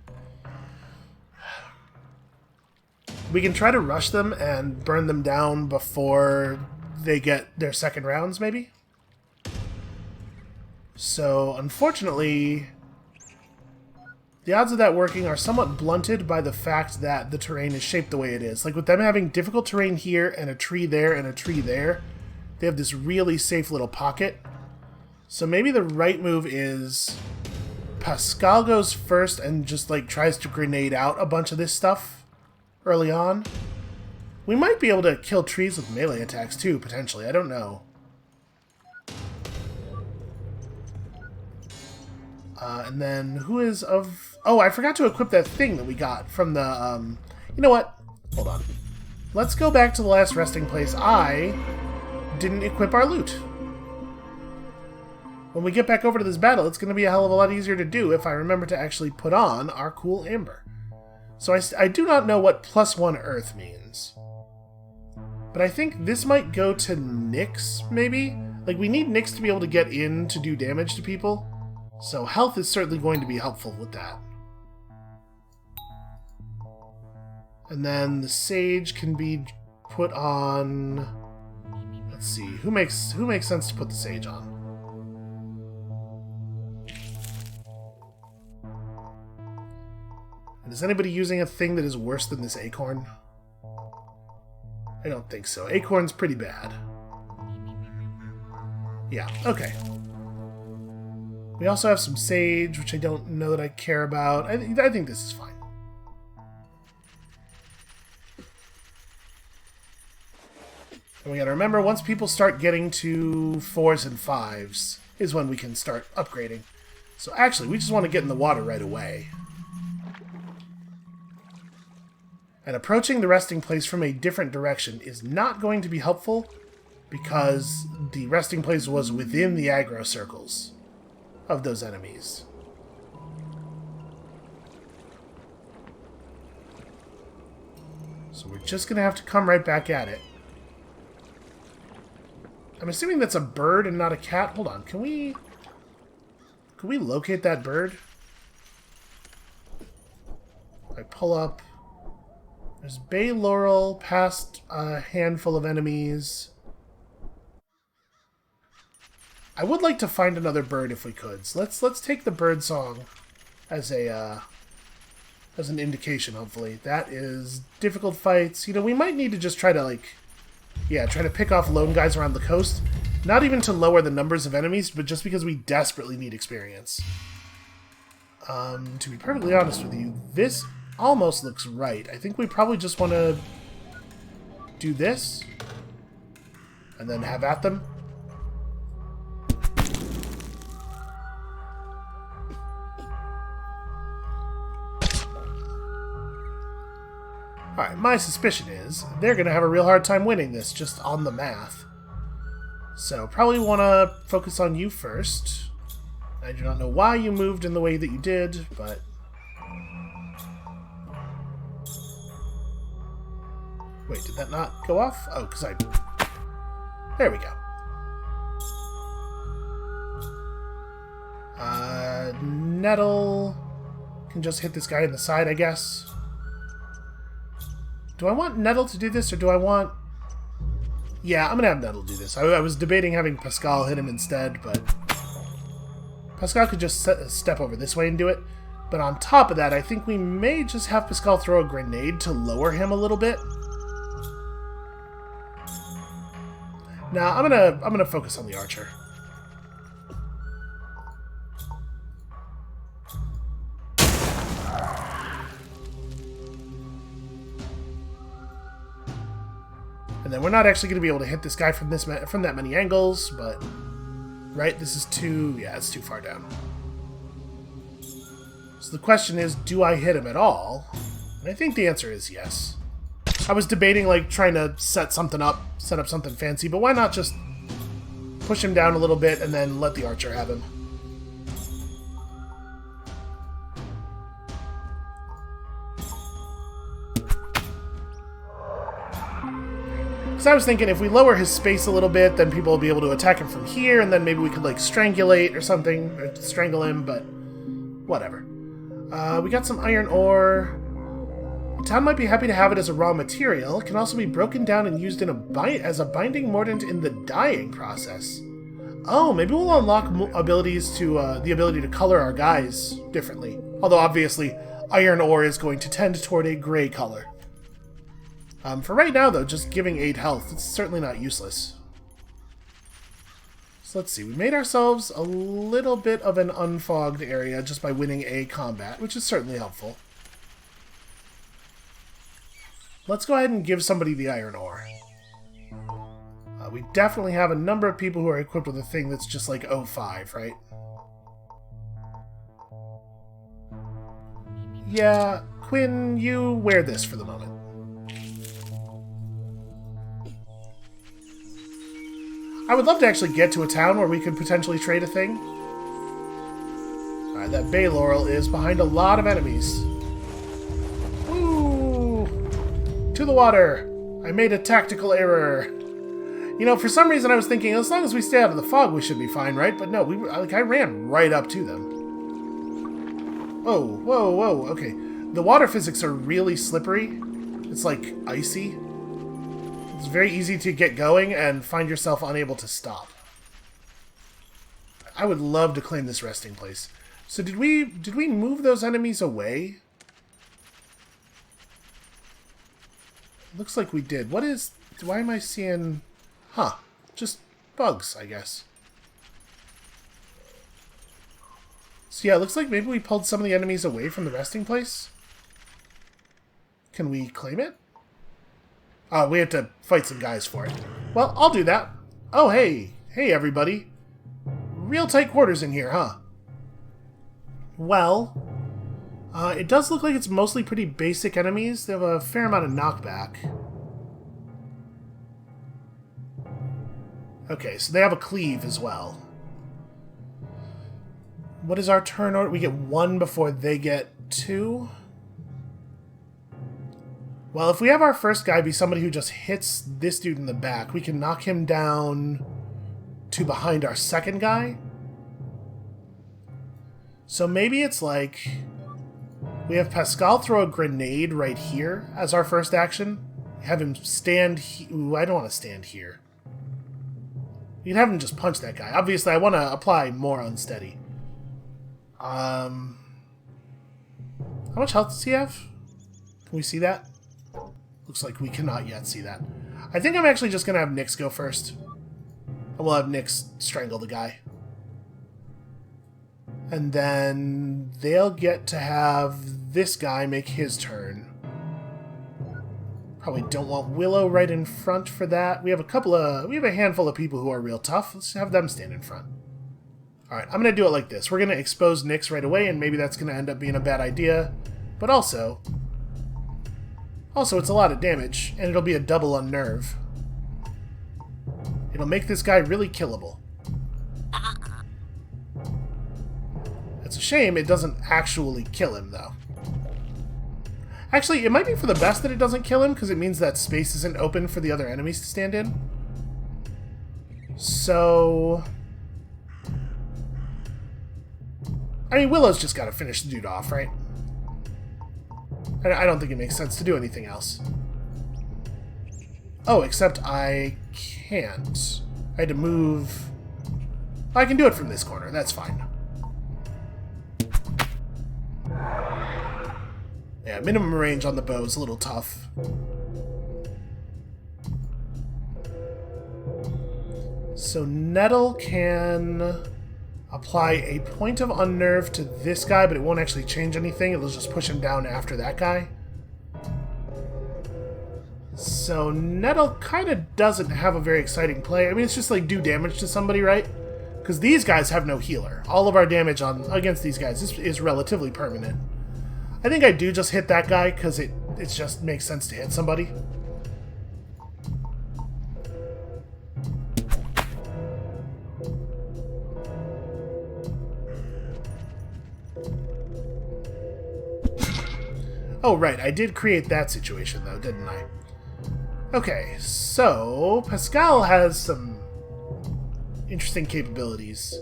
We can try to rush them and burn them down before they get their second rounds, maybe? So, unfortunately, the odds of that working are somewhat blunted by the fact that the terrain is shaped the way it is. Like, with them having difficult terrain here, and a tree there, and a tree there, they have this really safe little pocket. So maybe the right move is Pascal goes first and just, like, tries to grenade out a bunch of this stuff early on. We might be able to kill trees with melee attacks, too, potentially. I don't know. And then, who is of... Oh, I forgot to equip that thing that we got from the, You know what? Hold on. Let's go back to the last resting place. I didn't equip our loot. When we get back over to this battle, it's going to be a hell of a lot easier to do if I remember to actually put on our cool amber. So I do not know what +1 earth means. But I think this might go to Nyx, maybe? Like, we need Nyx to be able to get in to do damage to people. So health is certainly going to be helpful with that. And then the sage can be put on... Let's see, who makes sense to put the sage on? And is anybody using a thing that is worse than this acorn? I don't think so. Acorn's pretty bad. Yeah, okay. We also have some sage, which I don't know that I care about. I think this is fine. And we gotta remember, once people start getting to 4s and 5s, is when we can start upgrading. So actually, we just want to get in the water right away. And approaching the resting place from a different direction is not going to be helpful, because the resting place was within the aggro circles of those enemies. So we're just going to have to come right back at it. I'm assuming that's a bird and not a cat. Hold on, can we locate that bird? I pull up. There's Bay Laurel past a handful of enemies. I would like to find another bird if we could. So let's take the bird song as an indication, hopefully. That is difficult fights. You know, we might need to just try to, try to pick off lone guys around the coast. Not even to lower the numbers of enemies, but just because we desperately need experience. To be perfectly honest with you, this almost looks right. I think we probably just want to do this and then have at them. Alright, my suspicion is they're going to have a real hard time winning this, just on the math. So, probably want to focus on you first. I do not know why you moved in the way that you did, but... Wait, did that not go off? Oh, because I... There we go. Nettle can just hit this guy in the side, I guess. Do I want Nettle to do this, or do I want... Yeah, I'm going to have Nettle do this. I was debating having Pascal hit him instead, but... Pascal could just step over this way and do it. But on top of that, I think we may just have Pascal throw a grenade to lower him a little bit. Now, I'm gonna focus on the archer. And then we're not actually going to be able to hit this guy from that many angles, but... Right, this is too... Yeah, it's too far down. So the question is, do I hit him at all? And I think the answer is yes. I was debating, trying to set up something fancy, but why not just push him down a little bit and then let the archer have him? Because I was thinking if we lower his space a little bit, then people will be able to attack him from here, and then maybe we could, strangulate or something, or strangle him, but whatever. We got some iron ore. A town might be happy to have it as a raw material. It can also be broken down and used as a binding mordant in the dyeing process. Oh, maybe we'll unlock abilities to the ability to color our guys differently. Although obviously, iron ore is going to tend toward a gray color. For right now, though, just giving 8 health, it's certainly not useless. So let's see, we made ourselves a little bit of an unfogged area just by winning a combat, which is certainly helpful. Let's go ahead and give somebody the iron ore. We definitely have a number of people who are equipped with a thing that's just like 05, right? Yeah, Quinn, you wear this for the moment. I would love to actually get to a town where we could potentially trade a thing. Alright, that bay laurel is behind a lot of enemies. Woo! To the water! I made a tactical error. You know, for some reason I was thinking, as long as we stay out of the fog, we should be fine, right? But no, I ran right up to them. Whoa, whoa, whoa, okay. The water physics are really slippery. It's like icy. It's very easy to get going and find yourself unable to stop. I would love to claim this resting place. So did we move those enemies away? Looks like we did. Why am I seeing... Huh. Just bugs, I guess. So yeah, it looks like maybe we pulled some of the enemies away from the resting place. Can we claim it? Oh, we have to fight some guys for it. Well, I'll do that. Oh, hey. Hey, everybody. Real tight quarters in here, huh? Well, it does look like it's mostly pretty basic enemies. They have a fair amount of knockback. Okay, so they have a cleave as well. What is our turn order? We get 1 before they get 2? Well, if we have our first guy be somebody who just hits this dude in the back, we can knock him down to behind our second guy. So maybe it's like we have Pascal throw a grenade right here as our first action. Have him stand Ooh, I don't want to stand here. You can have him just punch that guy. Obviously, I want to apply more unsteady. How much health does he have? Can we see that? Looks like we cannot yet see that. I think I'm actually just going to have Nyx go first. And we'll have Nyx strangle the guy. And then they'll get to have this guy make his turn. Probably don't want Willow right in front for that. We have a handful of people who are real tough. Let's have them stand in front. Alright, I'm going to do it like this. We're going to expose Nyx right away, and maybe that's going to end up being a bad idea. But also, it's a lot of damage, and it'll be a double unnerve. It'll make this guy really killable. It's a shame it doesn't actually kill him, though. Actually, it might be for the best that it doesn't kill him, because it means that space isn't open for the other enemies to stand in. So... I mean, Willow's just got to finish the dude off, right? I don't think it makes sense to do anything else. Oh, except I can't. I had to move... I can do it from this corner, that's fine. Yeah, minimum range on the bow is a little tough. So Nettle can apply a point of unnerve to this guy, but it won't actually change anything. It'll just push him down after that guy. So Nettle kind of doesn't have a very exciting play. I mean, it's just like do damage to somebody, right? Because these guys have no healer. All of our damage against these guys is relatively permanent. I think I do just hit that guy because it just makes sense to hit somebody. Oh, right, I did create that situation, though, didn't I? Okay, so Pascal has some interesting capabilities.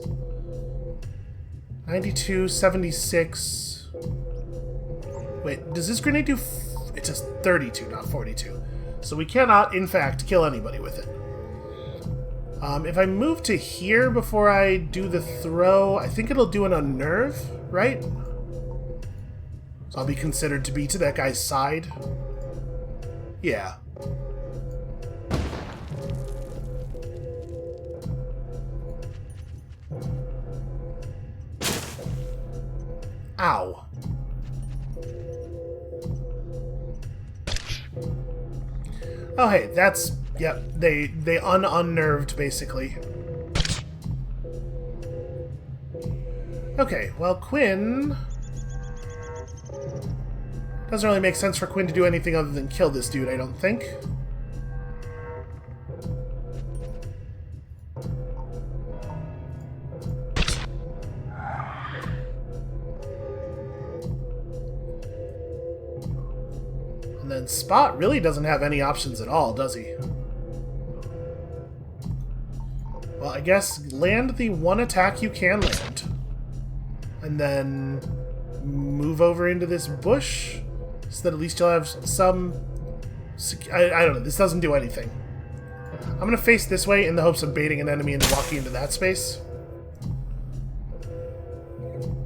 92, 76... Wait, does this grenade do It says 32, not 42. So we cannot, in fact, kill anybody with it. If I move to here before I do the throw, I think it'll do an unnerve, right? So I'll be considered to be to that guy's side. Yeah. Ow. Oh, hey, that's... Yep, they unnerved, basically. Okay, well, Quinn... Doesn't really make sense for Quinn to do anything other than kill this dude, I don't think. And then Spot really doesn't have any options at all, does he? Well, I guess land the one attack you can land. And then move over into this bush so that at least you'll have some... I don't know, this doesn't do anything. I'm going to face this way in the hopes of baiting an enemy into walking into that space.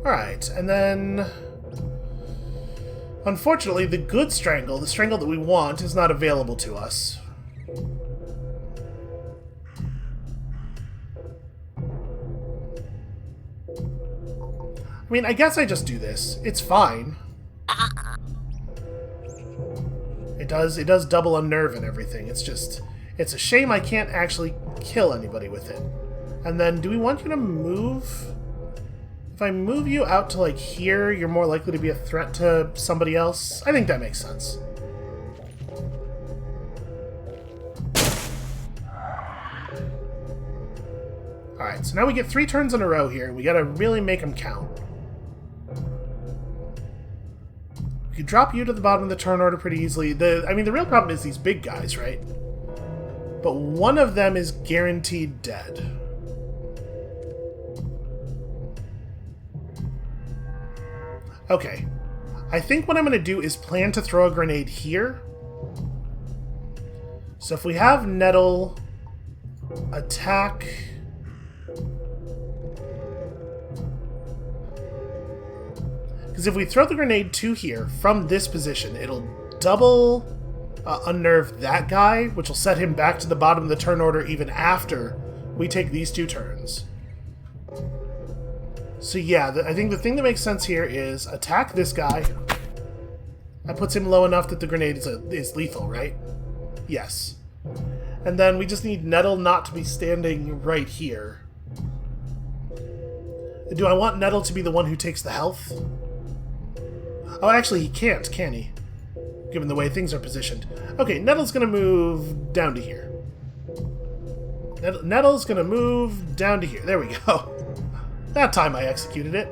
Alright, and then... Unfortunately, the good strangle, the strangle that we want, is not available to us. I mean, I guess I just do this. It's fine. It does double unnerve and everything. It's just... It's a shame I can't actually kill anybody with it. And then, do we want you to move? If I move you out to, like, here, you're more likely to be a threat to somebody else. I think that makes sense. Alright, so now we get 3 turns in a row here. We gotta really make them count. We could drop you to the bottom of the turn order pretty easily. I mean, the real problem is these big guys, right? But one of them is guaranteed dead. Okay. I think what I'm going to do is plan to throw a grenade here. So if we have Nettle attack... Because if we throw the grenade to here, from this position, it'll double unnerve that guy, which will set him back to the bottom of the turn order even after we take these 2 turns. So yeah, I think the thing that makes sense here is attack this guy. That puts him low enough that the grenade is lethal, right? Yes. And then we just need Nettle not to be standing right here. Do I want Nettle to be the one who takes the health? Oh, actually, he can't, can he? Given the way things are positioned. Okay, Nettle's gonna move down to here. Nettle's gonna move down to here. There we go. That time I executed it.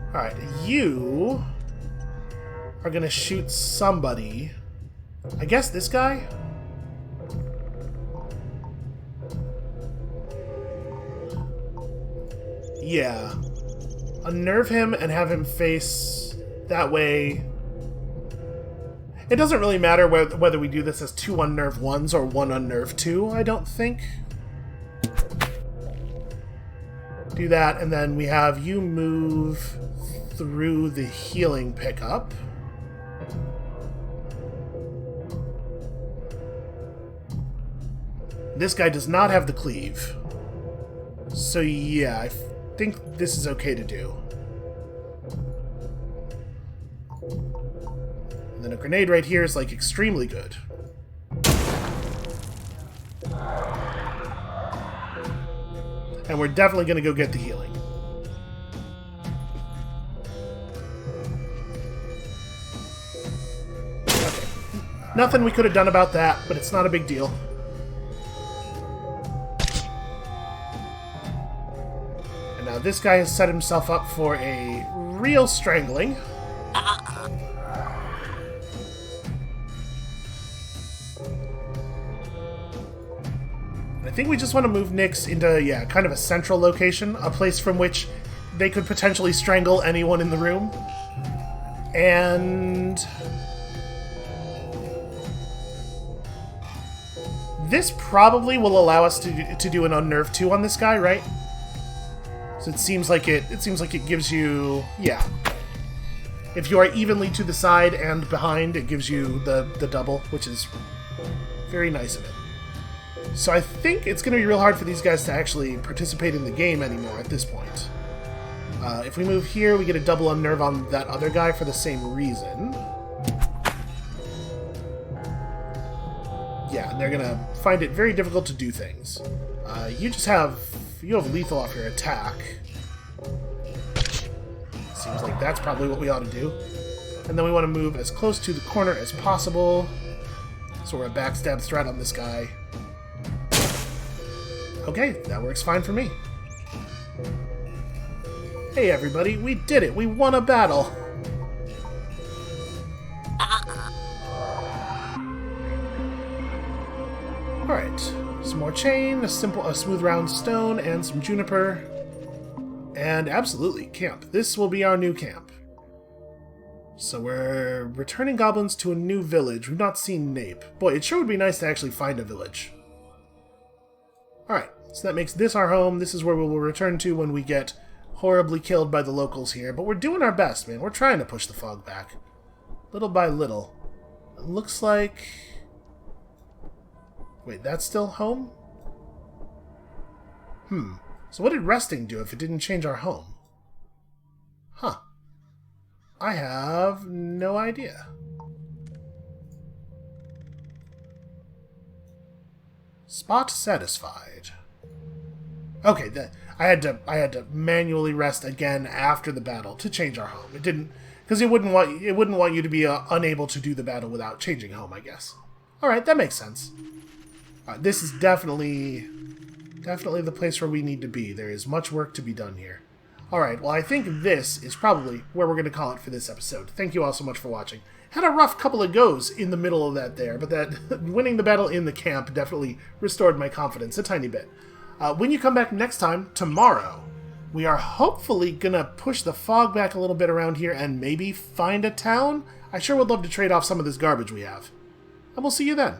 Alright, you are gonna shoot somebody. I guess this guy? Yeah. Unnerve him and have him face that way. It doesn't really matter whether we do this as 2 unnerve 1s or 1 unnerve 2, I don't think. Do that, and then we have you move through the healing pickup. This guy does not have the cleave. So yeah, I think this is okay to do. And then a grenade right here is, like, extremely good. And we're definitely going to go get the healing. Okay. Nothing we could have done about that, but it's not a big deal. And now this guy has set himself up for a real strangling. I think we just want to move Nyx into, yeah, kind of a central location, a place from which they could potentially strangle anyone in the room. And this probably will allow us to do an unnerve 2 on this guy, right? So it seems like it gives you, yeah. If you are evenly to the side and behind, it gives you the double, which is very nice of it. So I think it's going to be real hard for these guys to actually participate in the game anymore at this point. If we move here, we get a double unnerve on that other guy for the same reason. Yeah, and they're going to find it very difficult to do things. You have lethal off your attack. Seems like that's probably what we ought to do. And then we want to move as close to the corner as possible. So we're a backstab threat on this guy. Okay, that works fine for me. Hey everybody, we did it! We won a battle! Alright, some more chain, a smooth round stone, and some juniper. And absolutely, camp. This will be our new camp. So we're returning goblins to a new village. We've not seen Nape. Boy, it sure would be nice to actually find a village. Alright, so that makes this our home. This is where we will return to when we get horribly killed by the locals here. But we're doing our best, man. We're trying to push the fog back. Little by little. It looks like... Wait, that's still home? So what did resting do if it didn't change our home? Huh. I have no idea. Spot satisfied. Okay, I had to manually rest again after the battle to change our home. It didn't, because it wouldn't want you to be unable to do the battle without changing home, I guess. All right, that makes sense. This is definitely the place where we need to be. There is much work to be done here. All right, well, I think this is probably where we're going to call it for this episode. Thank you all so much for watching. Had a rough couple of goes in the middle of that there, but that winning the battle in the camp definitely restored my confidence a tiny bit. When you come back next time, tomorrow, we are hopefully going to push the fog back a little bit around here and maybe find a town. I sure would love to trade off some of this garbage we have. And we'll see you then.